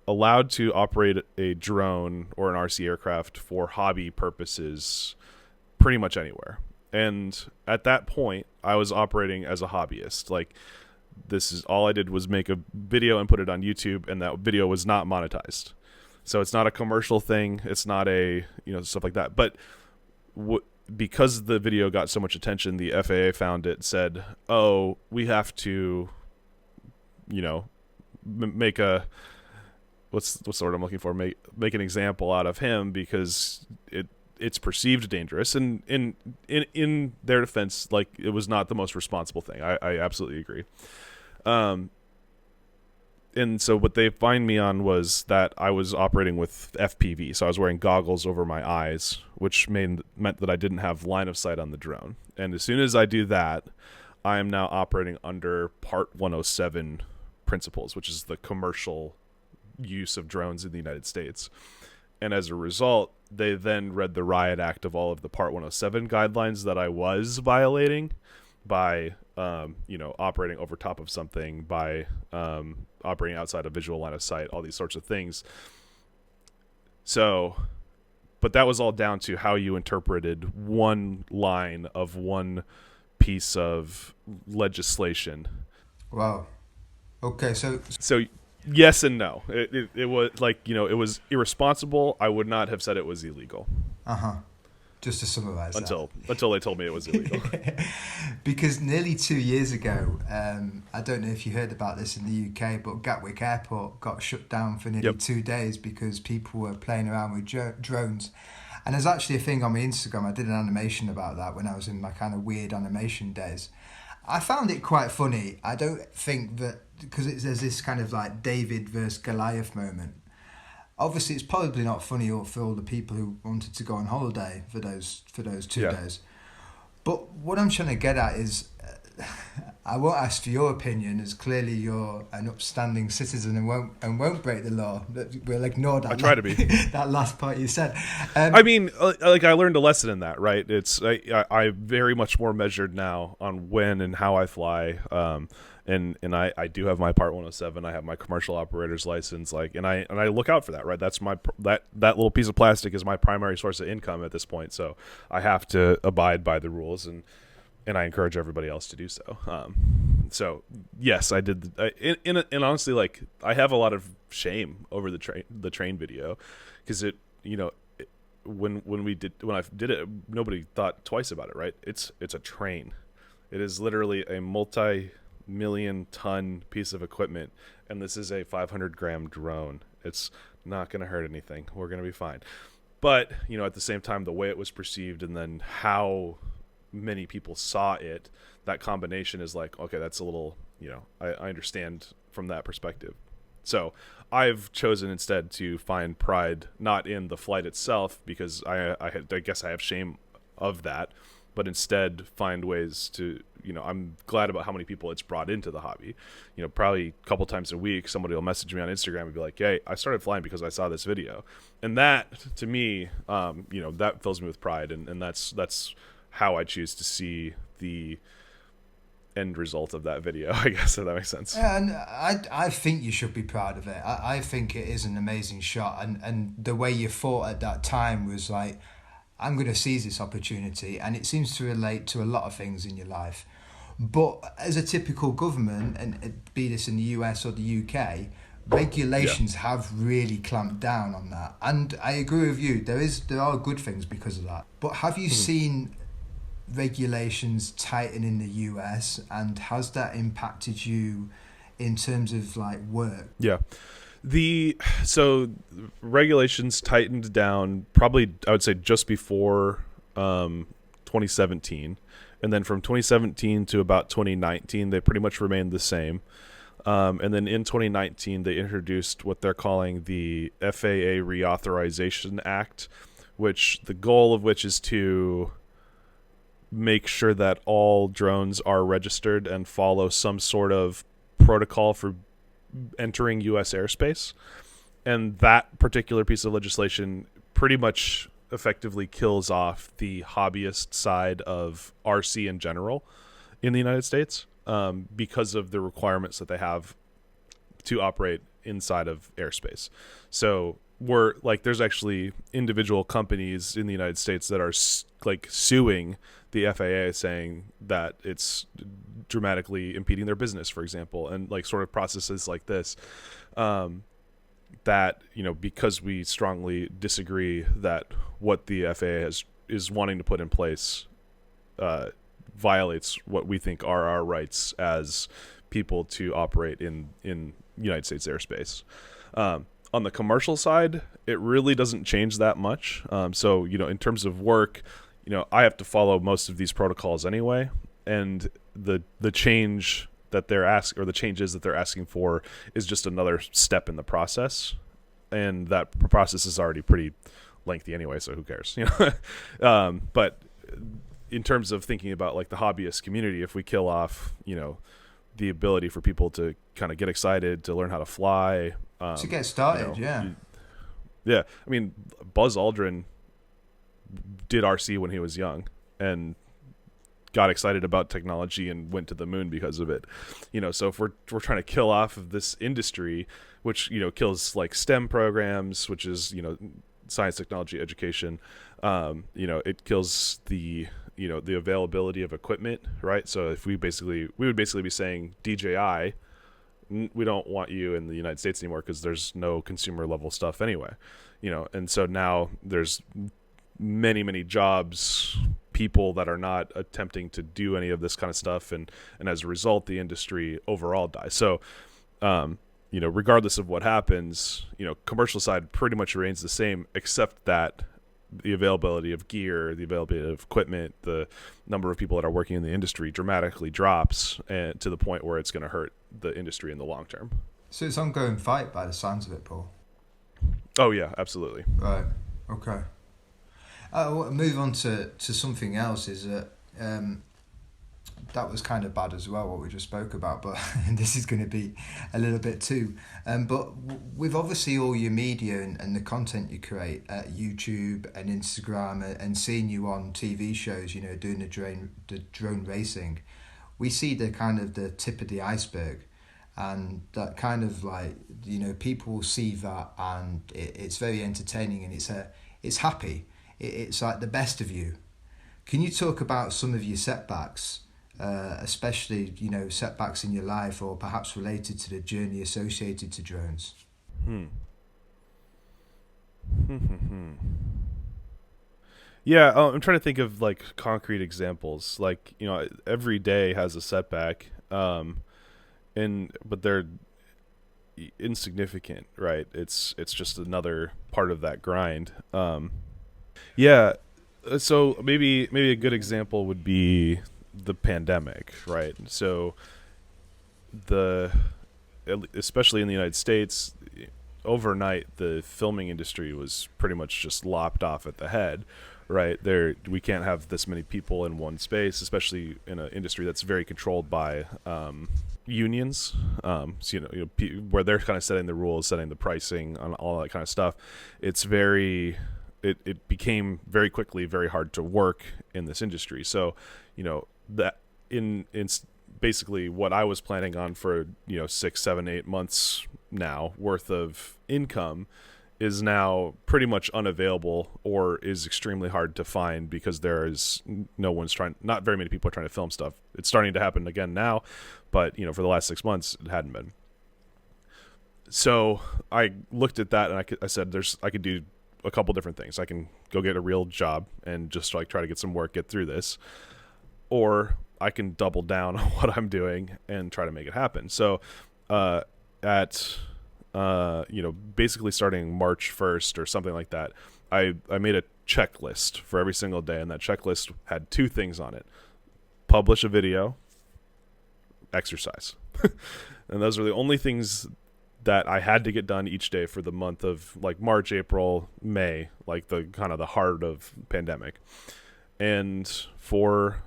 allowed to operate a drone or an RC aircraft for hobby purposes pretty much anywhere. And at that point, I was operating as a hobbyist. Like, this is all I did was make a video and put it on YouTube, and that video was not monetized. So it's not a commercial thing. It's not a, stuff like that. But because the video got so much attention, the FAA found it, said, oh, we have to, make a, what's the word I'm looking for? Make an example out of him because it's perceived dangerous. And in their defense, like, it was not the most responsible thing. I absolutely agree. And so what they fined me on was that I was operating with FPV. So I was wearing goggles over my eyes, which meant that I didn't have line of sight on the drone. And as soon as I do that, I am now operating under Part 107 principles, which is the commercial use of drones in the United States. And as a result, they then read the riot act of all of the Part 107 guidelines that I was violating by, operating over top of something, by operating outside a visual line of sight, all these sorts of things. So, but that was all down to how you interpreted one line of one piece of legislation. Wow. Okay, so yes and no. It was like, it was irresponsible. I would not have said it was illegal. Just to summarize until they told me it was illegal. Because nearly 2 years ago, I don't know if you heard about this in the UK, but Gatwick Airport got shut down for nearly 2 days because people were playing around with drones. And there's actually a thing on my Instagram. I did an animation about that when I was in my kind of weird animation days. I found it quite funny. I don't think that, because there's this kind of like David versus Goliath moment. Obviously, it's probably not funny for all the people who wanted to go on holiday for those 2 days. But what I'm trying to get at is, I won't ask for your opinion, as clearly you're an upstanding citizen and won't break the law. We'll ignore that. I try to be. That last part you said. I mean, like, I learned a lesson in that, right? It's I very much more measured now on when and how I fly. And I do have my Part 107. I have my commercial operator's license. And I look out for that, right? That's that little piece of plastic is my primary source of income at this point. So I have to abide by the rules, and I encourage everybody else to do so. So yes, I did. And honestly, like, I have a lot of shame over the train video, because when I did it, nobody thought twice about it, right? It's a train. It is literally a multi-million ton piece of equipment, and this is a 500-gram drone. It's not going to hurt anything. We're going to be fine. But, at the same time, the way it was perceived and then how many people saw it, that combination is like, okay, that's a little, I understand from that perspective. So I've chosen instead to find pride not in the flight itself, because I guess I have shame of that, but instead find ways to, I'm glad about how many people it's brought into the hobby. Probably a couple times a week, somebody will message me on Instagram and be like, hey, I started flying because I saw this video. And that, to me, that fills me with pride. And that's how I choose to see the end result of that video, I guess, if that makes sense. Yeah, and I think you should be proud of it. I think it is an amazing shot, and the way you fought at that time was like, I'm going to seize this opportunity, and it seems to relate to a lot of things in your life. But as a typical government, and be this in the US or the UK, regulations have really clamped down on that. And I agree with you, there are good things because of that. But have you seen regulations tighten in the US, and has that impacted you in terms of like work? Yeah. So regulations tightened down probably, I would say, just before 2017, and then from 2017 to about 2019 they pretty much remained the same. And then in 2019 they introduced what they're calling the Faa Reauthorization Act, which the goal of which is to make sure that all drones are registered and follow some sort of protocol for entering U.S. airspace. And that particular piece of legislation pretty much effectively kills off the hobbyist side of RC in general in the United States, because of the requirements that they have to operate inside of airspace. So there's actually individual companies in the United States that are suing the FAA, saying that it's dramatically impeding their business, for example, and sort of processes like this, that because we strongly disagree that what the FAA is wanting to put in place violates what we think are our rights as people to operate in United States airspace. On the commercial side, it really doesn't change that much. So in terms of work, I have to follow most of these protocols anyway, and the change that the changes that they're asking for is just another step in the process, and that process is already pretty lengthy anyway, so who cares? But in terms of thinking about the hobbyist community, if we kill off the ability for people to kind of get excited to learn how to fly, to get started, yeah. I mean, Buzz Aldrin did RC when he was young and got excited about technology and went to the moon because of it. So if we're trying to kill off of this industry, which kills STEM programs, which is science, technology, education, it kills the availability of equipment, right? So if we would basically be saying, DJI, we don't want you in the United States anymore because there's no consumer level stuff anyway, and so now there's many jobs, people that are not attempting to do any of this kind of stuff, and as a result the industry overall dies. So regardless of what happens, commercial side pretty much remains the same, except that the availability of gear, the availability of equipment, the number of people that are working in the industry dramatically drops, and to the point where it's going to hurt the industry in the long term. So it's an ongoing fight by the sounds of it, Paul. Oh yeah, absolutely. Right. Okay. Move on to something else. Is that that was kind of bad as well, what we just spoke about, but this is going to be a little bit too. But with obviously all your media and the content you create at YouTube and Instagram, and seeing you on TV shows, doing the drone racing, we see the kind of the tip of the iceberg, and that kind of people will see that, and it's very entertaining, and it's happy. It's like the best of you. Can you talk about some of your setbacks, especially setbacks in your life, or perhaps related to the journey associated to drones? Yeah, I'm trying to think of like concrete examples. Like, every day has a setback, and but they're insignificant, right? It's just another part of that grind. Yeah, so maybe a good example would be the pandemic, right? So the especially in the United States, overnight the filming industry was pretty much just lopped off at the head. Right there, we can't have this many people in one space, especially in an industry that's very controlled by unions. So, where they're kind of setting the rules, setting the pricing, on all that kind of stuff. It's very, it became very quickly very hard to work in this industry. So, that in basically what I was planning on for 6, 7, 8 months now worth of income is now pretty much unavailable or is extremely hard to find because not very many people are trying to film stuff. It's starting to happen again now, but for the last 6 months it hadn't been. So I looked at that and I said, I could do a couple different things. I can go get a real job and just like try to get some work, get through this, or I can double down on what I'm doing and try to make it happen. So, at basically starting March 1st or something like that, I made a checklist for every single day, and that checklist had two things on it: publish a video, exercise. And those are the only things that I had to get done each day for the month of like March, April, May, like the kind of the heart of pandemic. And for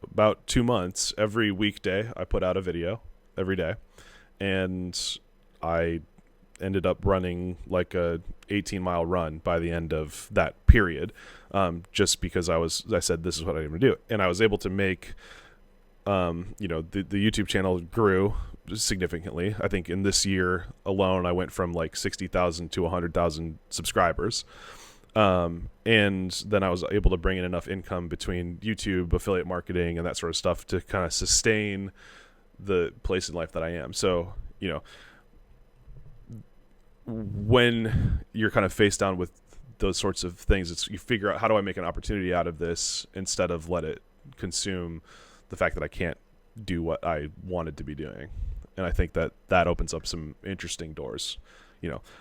about 2 months, every weekday I put out a video every day, and I ended up running like a 18-mile run by the end of that period, just because I said this is what I'm going to do, and I was able to make the YouTube channel grew significantly. I think in this year alone I went from like 60,000 to 100,000 subscribers. And then I was able to bring in enough income between YouTube, affiliate marketing, and that sort of stuff to kind of sustain the place in life that I am. So, when you're kind of face down with those sorts of things, you figure out, how do I make an opportunity out of this instead of let it consume the fact that I can't do what I wanted to be doing. And I think that opens up some interesting doors.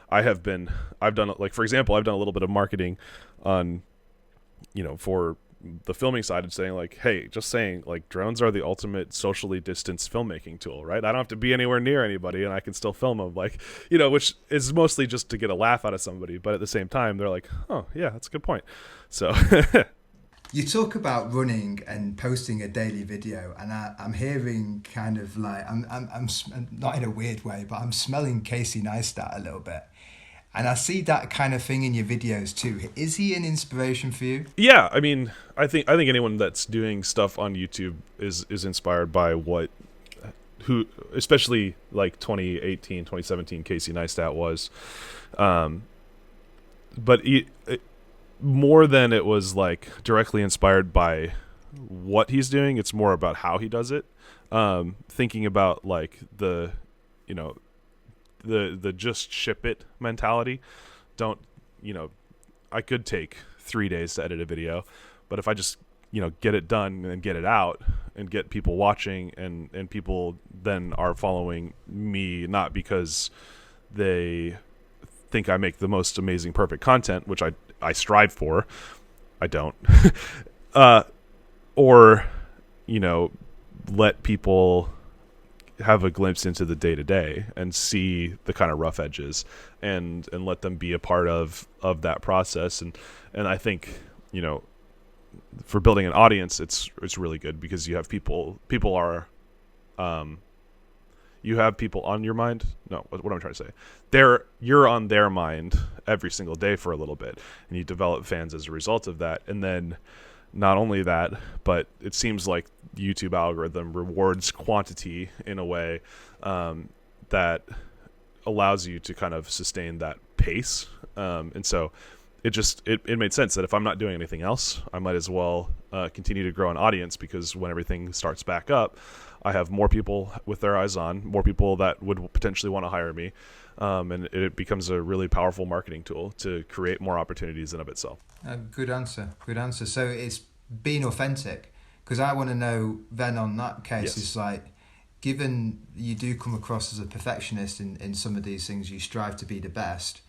I've done, like, for example, I've done a little bit of marketing on, for the filming side, and saying like, hey, just saying like drones are the ultimate socially distanced filmmaking tool, right? I don't have to be anywhere near anybody and I can still film them, like, which is mostly just to get a laugh out of somebody. But at the same time, they're like, oh yeah, that's a good point. So You talk about running and posting a daily video, and I'm hearing kind of like I'm not in a weird way, but I'm smelling Casey Neistat a little bit, and I see that kind of thing in your videos too. Is he an inspiration for you? Yeah, I mean, I think anyone that's doing stuff on YouTube is inspired by especially like 2018, 2017 Casey Neistat was, but more than it was like directly inspired by what he's doing, it's more about how he does it. Thinking about like the just ship it mentality. Don't, I could take 3 days to edit a video, but if I just get it done and get it out and get people watching, and people then are following me not because they think I make the most amazing perfect content, which I strive for. I don't. Or, let people have a glimpse into the day-to-day and see the kind of rough edges, and let them be a part of that process. And I think, for building an audience, it's really good because you have people are, you have people on your mind. No, what am I trying to say? You're on their mind every single day for a little bit, and you develop fans as a result of that. And then not only that, but it seems like the YouTube algorithm rewards quantity in a way that allows you to kind of sustain that pace. And so it made sense that if I'm not doing anything else, I might as well continue to grow an audience, because when everything starts back up, I have more people with their eyes on, more people that would potentially want to hire me, and it becomes a really powerful marketing tool to create more opportunities in of itself. Good answer. Good answer. So it's being authentic, because I want to know then on that case, Yes. it's like, given you do come across as a perfectionist in some of these things, you strive to be the best.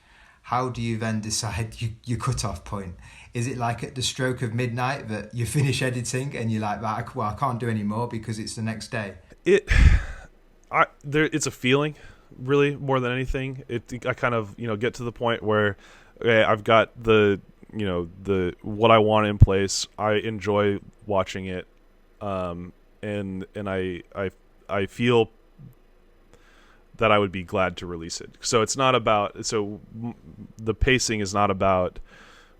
How do you then decide your cut-off point? Is it like at the stroke of midnight that you finish editing and you're like, right, well, I can't do any more because it's the next day? It's a feeling, really, more than anything. I kind of get to the point where, okay, I've got the what I want in place. I enjoy watching it, and I feel that I would be glad to release it. So it's not about the pacing is not about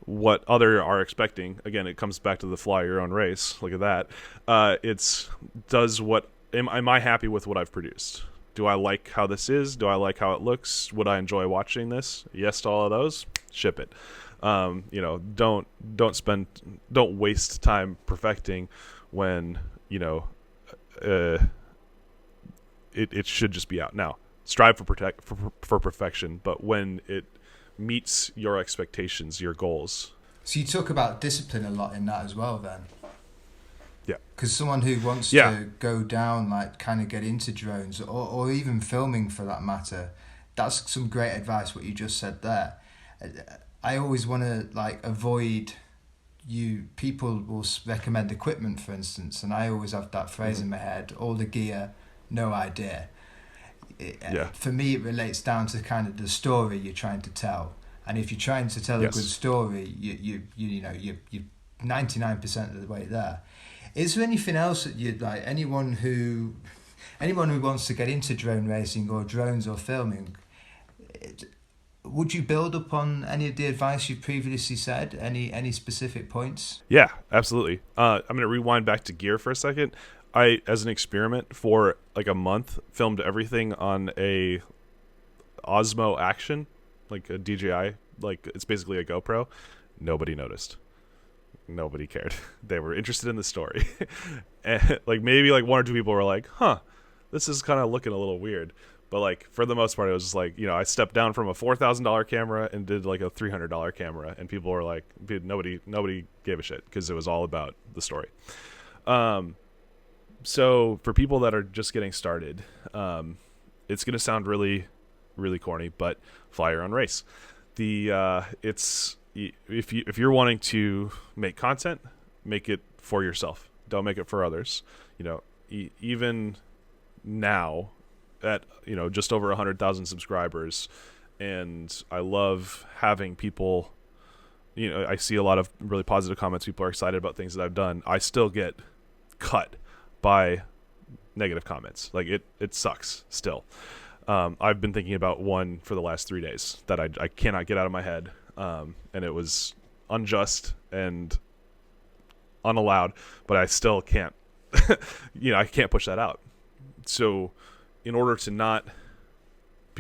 what other are expecting. Again, it comes back to the fly your own race. Look at that. It's does what am I happy with what I've produced? Do I like how this is? Do I like how it looks? Would I enjoy watching this? Yes to all of those. Ship it. Don't waste time perfecting when it should just be out. Now, strive for perfection, but when it meets your expectations, your goals. So you talk about discipline a lot in that as well then. Yeah. Because someone who wants to go down, like kind of get into drones or even filming for that matter, that's some great advice what you just said there. I always want to like avoid people will recommend equipment, for instance, and I always have that phrase in my head, all the gear, no idea. For me, it relates down to kind of the story you're trying to tell. And if you're trying to tell a good story, you're 99% of the way there. Is there anything else that you'd like, anyone who wants to get into drone racing or drones or filming, would you build upon any of the advice you've previously said? Any specific points? Yeah, absolutely. I'm going to rewind back to gear for a second. I, as an experiment for like a month, filmed everything on a Osmo Action, like a DJI, like it's basically a GoPro. Nobody noticed. Nobody cared. They were interested in the story. And like maybe like one or two people were like, huh, this is kind of looking a little weird. But like for the most part, it was just like, I stepped down from a $4,000 camera and did like a $300 camera, and people were like, nobody gave a shit because it was all about the story. So for people that are just getting started, it's going to sound really, really corny, but fly your own race. If you're wanting to make content, make it for yourself. Don't make it for others. Even now at just over 100,000 subscribers, and I love having people. I see a lot of really positive comments. People are excited about things that I've done. I still get cut by negative comments. Like it sucks still. I've been thinking about one for the last 3 days that I cannot get out of my head. And it was unjust and unallowed, but I still can't, I can't push that out. So in order to not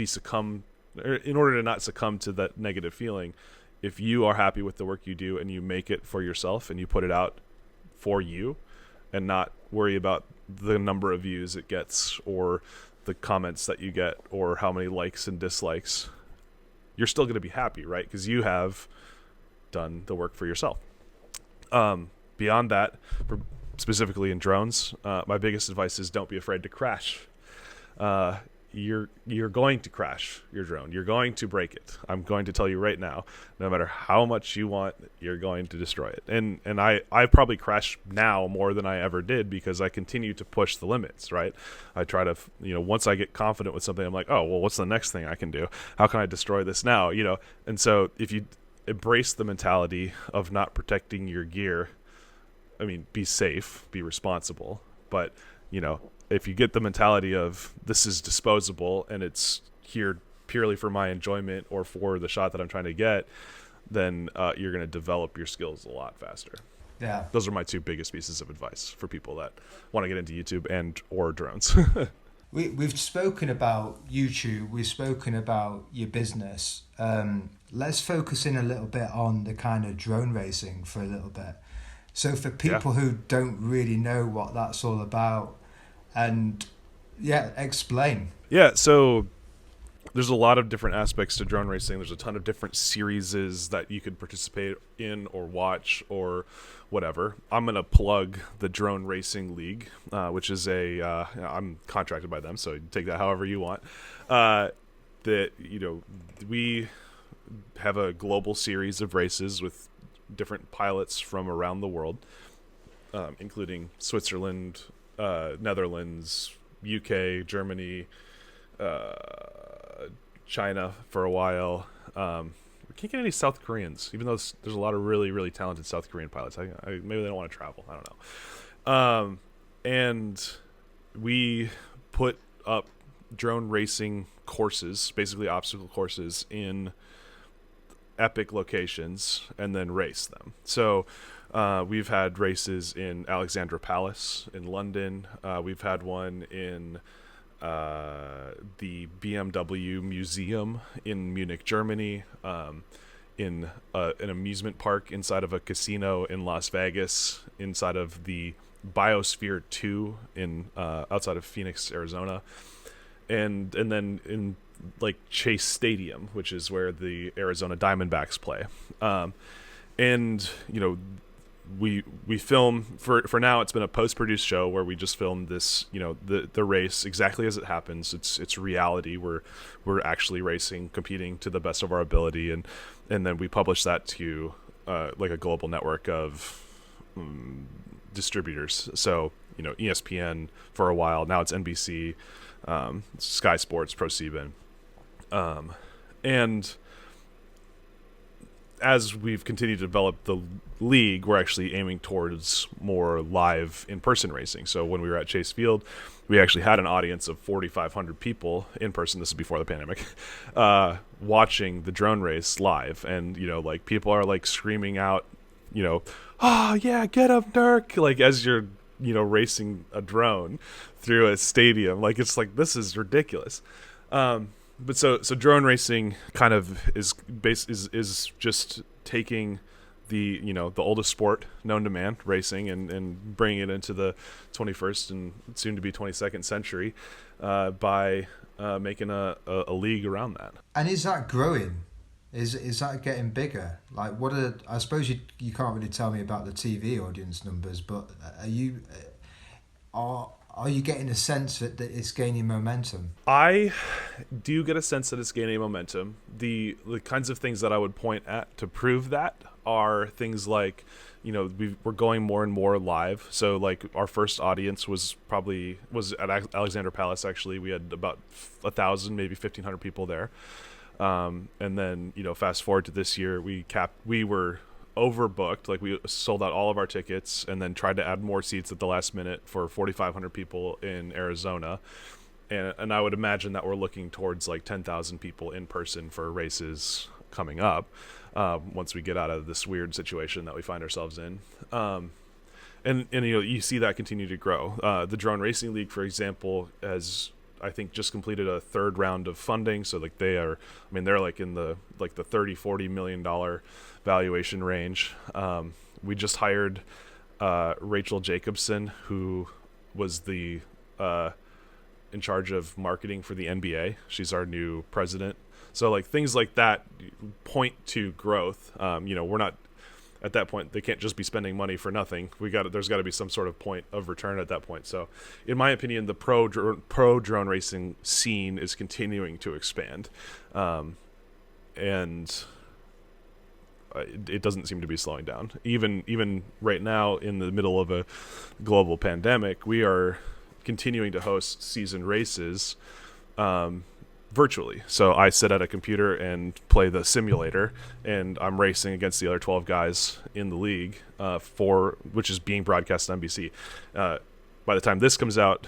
succumb to that negative feeling, if you are happy with the work you do and you make it for yourself and you put it out for you and not worry about the number of views it gets or the comments that you get or how many likes and dislikes, you're still going to be happy, right? Because you have done the work for yourself. Beyond that, specifically in drones, my biggest advice is don't be afraid to crash. You're going to crash your drone. You're going to break it. I'm going to tell you right now, no matter how much you want, you're going to destroy it. And I probably crash now more than I ever did because I continue to push the limits, right? I try to, once I get confident with something, I'm like, oh, well, what's the next thing I can do? How can I destroy this now? And so if you embrace the mentality of not protecting your gear, I mean, be safe, be responsible, but, if you get the mentality of this is disposable and it's here purely for my enjoyment or for the shot that I'm trying to get, then you're going to develop your skills a lot faster. Yeah. Those are my two biggest pieces of advice for people that want to get into YouTube and or drones. We've spoken about YouTube. We've spoken about your business. let's focus in a little bit on the kind of drone racing for a little bit. So for Yeah. people who don't really know what that's all about, and yeah, explain. Yeah. So there's a lot of different aspects to drone racing. There's a ton of different series that you could participate in or watch or whatever. I'm gonna plug the Drone Racing League, which is I'm contracted by them, so you take that however you want. That we have a global series of races with different pilots from around the world, including Switzerland, Netherlands, UK, Germany, uh, China for a while. We can't get any South Koreans, even though there's a lot of really, really talented South Korean pilots. Maybe they don't want to travel. I don't know. And we put up drone racing courses, basically obstacle courses, in epic locations and then race them. So we've had races in Alexandra Palace in London. We've had one in the BMW Museum in Munich, Germany, in an amusement park inside of a casino in Las Vegas, inside of the Biosphere 2 in outside of Phoenix, Arizona, and then in like Chase Stadium, which is where the Arizona Diamondbacks play. And we film for now. It's been a post-produced show where we just filmed this, the race exactly as it happens. It's reality. We're actually racing, competing to the best of our ability, and then we publish that to like a global network of distributors. So ESPN for a while. Now it's NBC, Sky Sports, ProSieben, and as we've continued to develop the league, we're actually aiming towards more live in-person racing. So when we were at Chase Field, we actually had an audience of 4,500 people in person. This is before the pandemic, watching the drone race live. And, like people are like screaming out, oh yeah, get up, Nurk, like as you're, racing a drone through a stadium. Like, it's like, this is ridiculous. But so drone racing kind of is just taking the the oldest sport known to man, racing, and bringing it into the 21st and soon to be 22nd century by making a league around that. And is that growing? Is that getting bigger? Like, I suppose you can't really tell me about the TV audience numbers, but are you getting a sense that it's gaining momentum? I do get a sense that it's gaining momentum. The kinds of things that I would point at to prove that are things like, we're going more and more live. So like our first audience was at Alexander Palace. Actually, we had about 1,000, maybe 1,500 people there. And then fast forward to this year, we were overbooked. Like, we sold out all of our tickets and then tried to add more seats at the last minute for 4,500 people in Arizona. And I would imagine that we're looking towards like 10,000 people in person for races coming up, once we get out of this weird situation that we find ourselves in. And you see that continue to grow. The Drone Racing League, for example, has, I think, just completed a third round of funding. So like they're like in the 30-40 million dollar valuation range. We just hired Rachel Jacobson, who was the in charge of marketing for the NBA. She's our new president. So like things like that point to growth. We're not at that point. They can't just be spending money for nothing. There's got to be some sort of point of return at that point. So in my opinion, the pro drone racing scene is continuing to expand, and it doesn't seem to be slowing down. Even right now, in the middle of a global pandemic, we are continuing to host season races virtually. So I sit at a computer and play the simulator, and I'm racing against the other 12 guys in the league, which is being broadcast on NBC. By the time this comes out,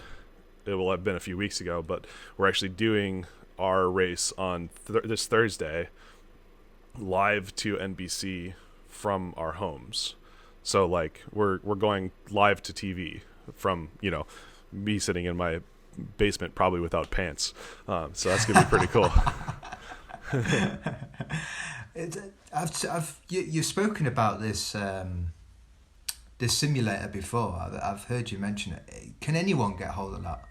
it will have been a few weeks ago, but we're actually doing our race on this Thursday live to NBC from our homes. So like we're going live to TV from me sitting in my basement, probably without pants. So that's gonna be pretty cool. You've spoken about this simulator before. I've heard you mention it. Can anyone get hold of that?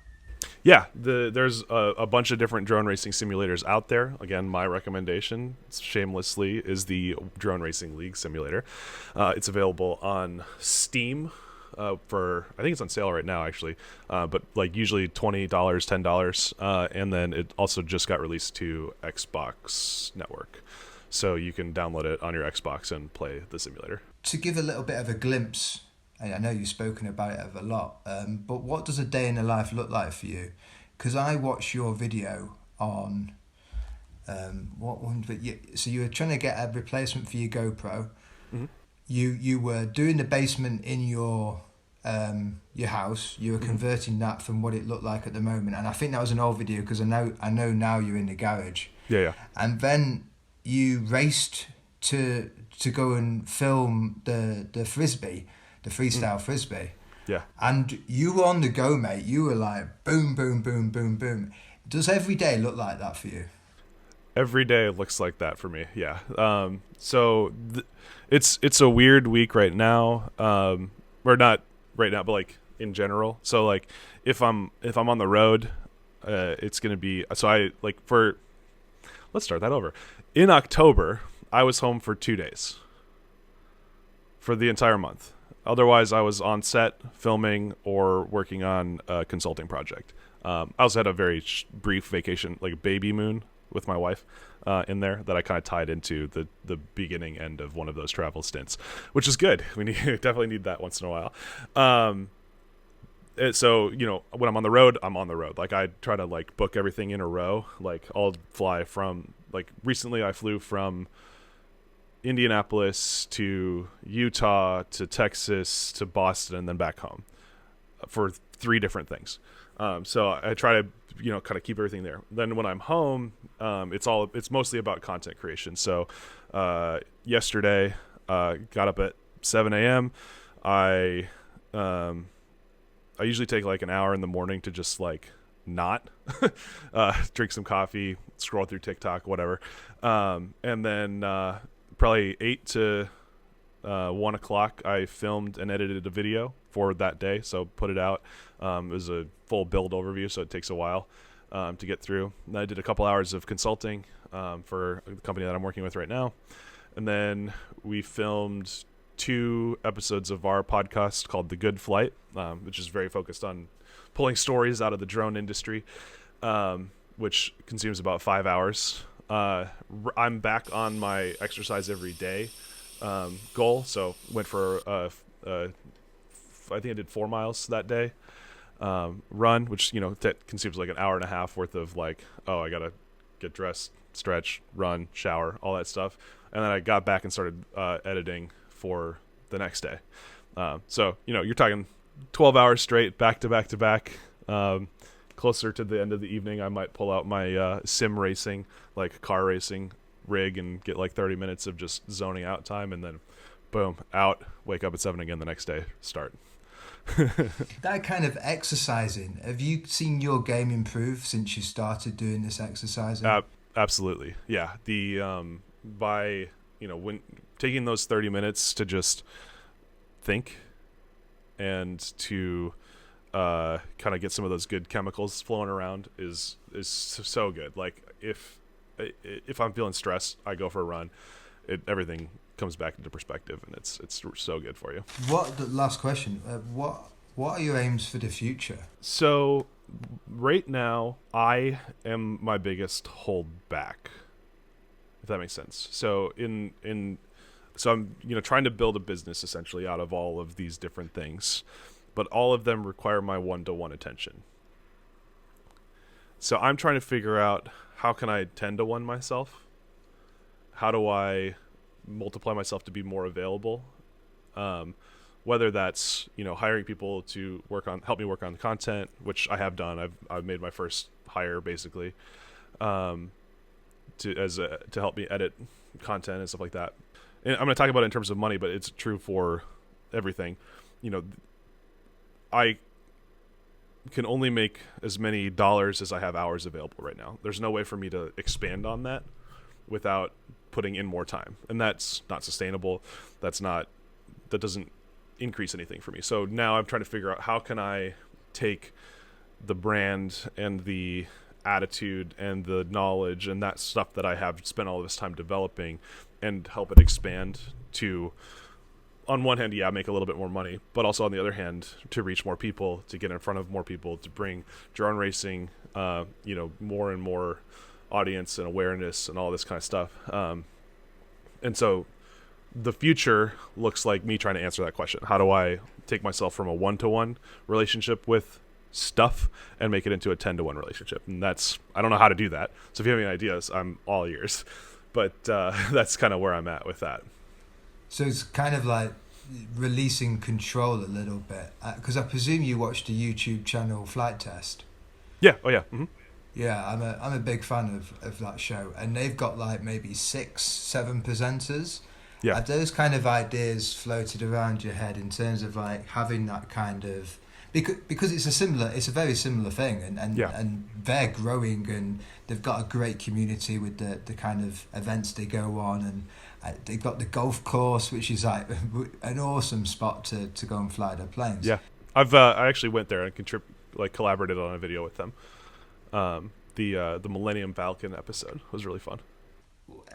Yeah, there's a bunch of different drone racing simulators out there. Again, my recommendation, shamelessly, is the Drone Racing League simulator. It's available on Steam for, I think it's on sale right now actually, but like usually $20, $10, and then it also just got released to Xbox Network, so you can download it on your Xbox and play the simulator. To give a little bit of a glimpse, I know you've spoken about it a lot, but what does a day in the life look like for you? Because I watched your video on what one, but so you were trying to get a replacement for your GoPro. Mm-hmm. You were doing the basement in your house. You were Mm-hmm. converting that from what it looked like at the moment, and I think that was an old video because I know now you're in the garage. Yeah. And then you raced to go and film the frisbee, the freestyle frisbee. Yeah. And you were on the go, mate. You were like boom, boom, boom, boom, boom. Does every day look like that for you? Every day looks like that for me. Yeah. It's a weird week right now. Or not right now, but like in general. So like if I'm on the road, it's gonna be, so I like for, let's start that over. In October, I was home for 2 days for the entire month. Otherwise, I was on set filming or working on a consulting project. I also had a very brief vacation, like a baby moon with my wife in there that I kind of tied into the beginning end of one of those travel stints, which is good. We definitely need that once in a while. So, when I'm on the road, I'm on the road. Like I try to like book everything in a row. Like I'll fly from, like recently I flew from Indianapolis to Utah to Texas to Boston and then back home for 3 different things. So I try to kind of keep everything there. Then when I'm home, it's mostly about content creation. So yesterday, got up at 7 a.m. I usually take like an hour in the morning to just like not drink some coffee, scroll through TikTok, whatever, and then probably 8 to 1 o'clock, I filmed and edited a video for that day, so put it out. It was a full build overview, so it takes a while to get through. And I did a couple hours of consulting for the company that I'm working with right now. And then we filmed 2 episodes of our podcast called The Good Flight, which is very focused on pulling stories out of the drone industry, which consumes about 5 hours. I'm back on my exercise every day goal, so went for I think I did 4 miles that day run, which that consumes like an hour and a half worth of like, I gotta get dressed, stretch, run, shower, all that stuff. And then I got back and started editing for the next day. So you're talking 12 hours straight, back to back to back. Closer to the end of the evening, I might pull out my sim racing, like car racing rig, and get like 30 minutes of just zoning out time, and then boom, out, wake up at 7 again the next day, start. That kind of exercising, have you seen your game improve since you started doing this exercising? Absolutely. Yeah. By, when taking those 30 minutes to just think and to kind of get some of those good chemicals flowing around is so good. Like if I'm feeling stressed, I go for a run. Everything comes back into perspective, and it's so good for you. The last question? What are your aims for the future? So right now, I am my biggest holdback, if that makes sense. So so I'm trying to build a business essentially out of all of these different things, but all of them require my 1-to-1 attention. So I'm trying to figure out, how can I 10-to-1 myself? How do I multiply myself to be more available? Whether that's hiring people to help me work on the content, which I have done. I've made my first hire basically to help me edit content and stuff like that. And I'm going to talk about it in terms of money, but it's true for everything. I can only make as many dollars as I have hours available right now. There's no way for me to expand on that. without putting in more time, and that's not sustainable. That doesn't increase anything for me. So now I'm trying to figure out, how can I take the brand and the attitude and the knowledge and that stuff that I have spent all this time developing and help it expand to, on one hand, make a little bit more money, but also on the other hand, to reach more people, to get in front of more people, to bring drone racing, more and more audience and awareness and all this kind of stuff. And so the future looks like me trying to answer that question. How do I take myself from a 1-to-1 relationship with stuff and make it into a 10-to-1 relationship? And I don't know how to do that. So if you have any ideas, I'm all ears. But that's kind of where I'm at with that. So it's kind of like releasing control a little bit, because I presume you watched the YouTube channel Flight Test. Yeah. Oh yeah. Mm-hmm. Yeah, I'm a big fan of that show, and they've got like maybe 6-7 presenters. Yeah. Have those kind of ideas floated around your head in terms of like having that kind of, because it's a very similar thing, and they're growing, and they've got a great community with the kind of events they go on, and they've got the golf course, which is like an awesome spot to go and fly their planes. Yeah, I actually went there and collaborated on a video with them. The Millennium Falcon episode was really fun.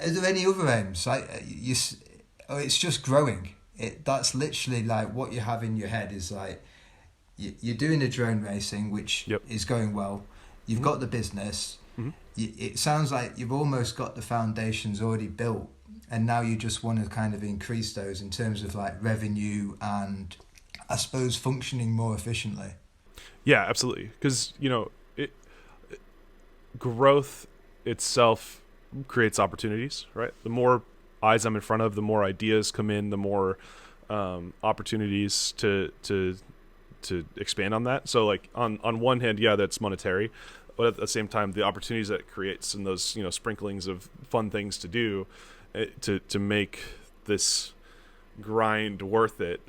Are there any other aims? It's just growing. That's literally like what you have in your head is like you're doing the drone racing, which is going well. You've got the business. Mm-hmm. It sounds like you've almost got the foundations already built, and now you just want to kind of increase those in terms of like revenue and, I suppose, functioning more efficiently. Yeah, absolutely. Because growth itself creates opportunities, right? The more eyes I'm in front of, the more ideas come in, the more opportunities to expand on that. So like on one hand, that's monetary, but at the same time, the opportunities that it creates and those sprinklings of fun things to do to make this grind worth it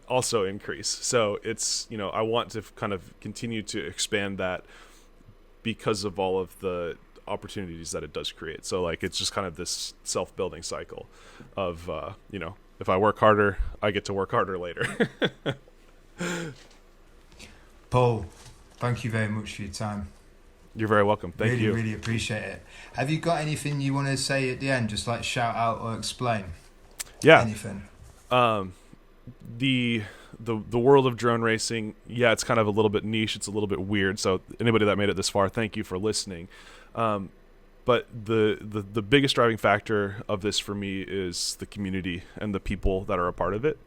also increase. So it's I want to kind of continue to expand that because of all of the opportunities that it does create. So like it's just kind of this self-building cycle of if I work harder, I get to work harder later. Paul, thank you very much for your time. You're very welcome. Thank you. Really appreciate it. Have you got anything you want to say at the end, just like shout out or explain? Anything? The world of drone racing, it's kind of a little bit niche. It's a little bit weird. So anybody that made it this far, thank you for listening. But the biggest driving factor of this for me is the community and the people that are a part of it.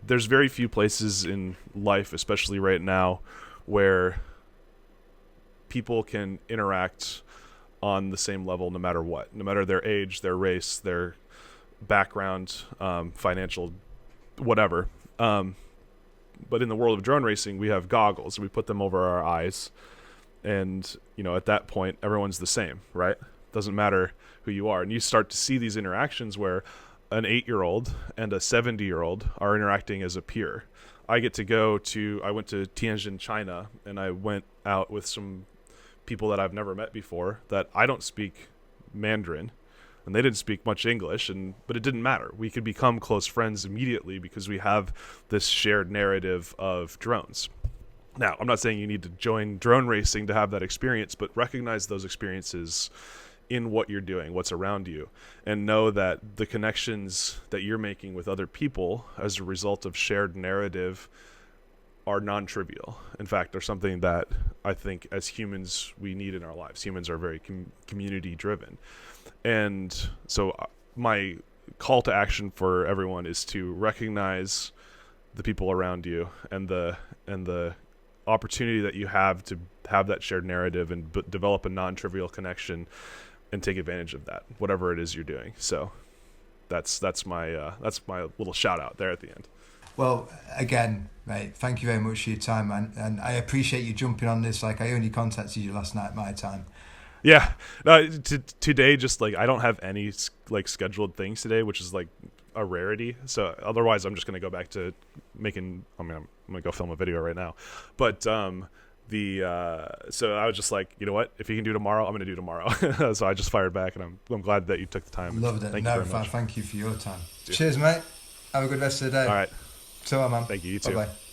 There's very few places in life, especially right now, where people can interact on the same level no matter what, no matter their age, their race, their background, financial, whatever. But in the world of drone racing, we have goggles. We put them over our eyes. And, at that point, everyone's the same, right? Doesn't matter who you are. And you start to see these interactions where an 8-year-old and a 70-year-old are interacting as a peer. I went to Tianjin, China, and I went out with some people that I've never met before that I don't speak Mandarin, and they didn't speak much English, but it didn't matter. We could become close friends immediately because we have this shared narrative of drones. Now, I'm not saying you need to join drone racing to have that experience, but recognize those experiences in what you're doing, what's around you, and know that the connections that you're making with other people as a result of shared narrative are non-trivial. In fact, they're something that I think as humans we need in our lives. Humans are very community-driven. And so my call to action for everyone is to recognize the people around you and the opportunity that you have to have that shared narrative and develop a non-trivial connection and take advantage of that, whatever it is you're doing. So that's my little shout out there at the end. Well, again, mate, thank you very much for your time, man, and I appreciate you jumping on this. Like, I only contacted you last night, my time. Yeah, no, today just like I don't have any like scheduled things today, which is like a rarity. So otherwise, I'm just gonna go back to making. I'm gonna go film a video right now, but So I was just like, you know what? If you can do tomorrow, I'm going to do tomorrow. So I just fired back, and I'm glad that you took the time. Loved it. Thank you very much. Thank you for your time. Cheers, mate. Have a good rest of the day. All right. Ta-ra, man. Thank you. You too. Bye-bye.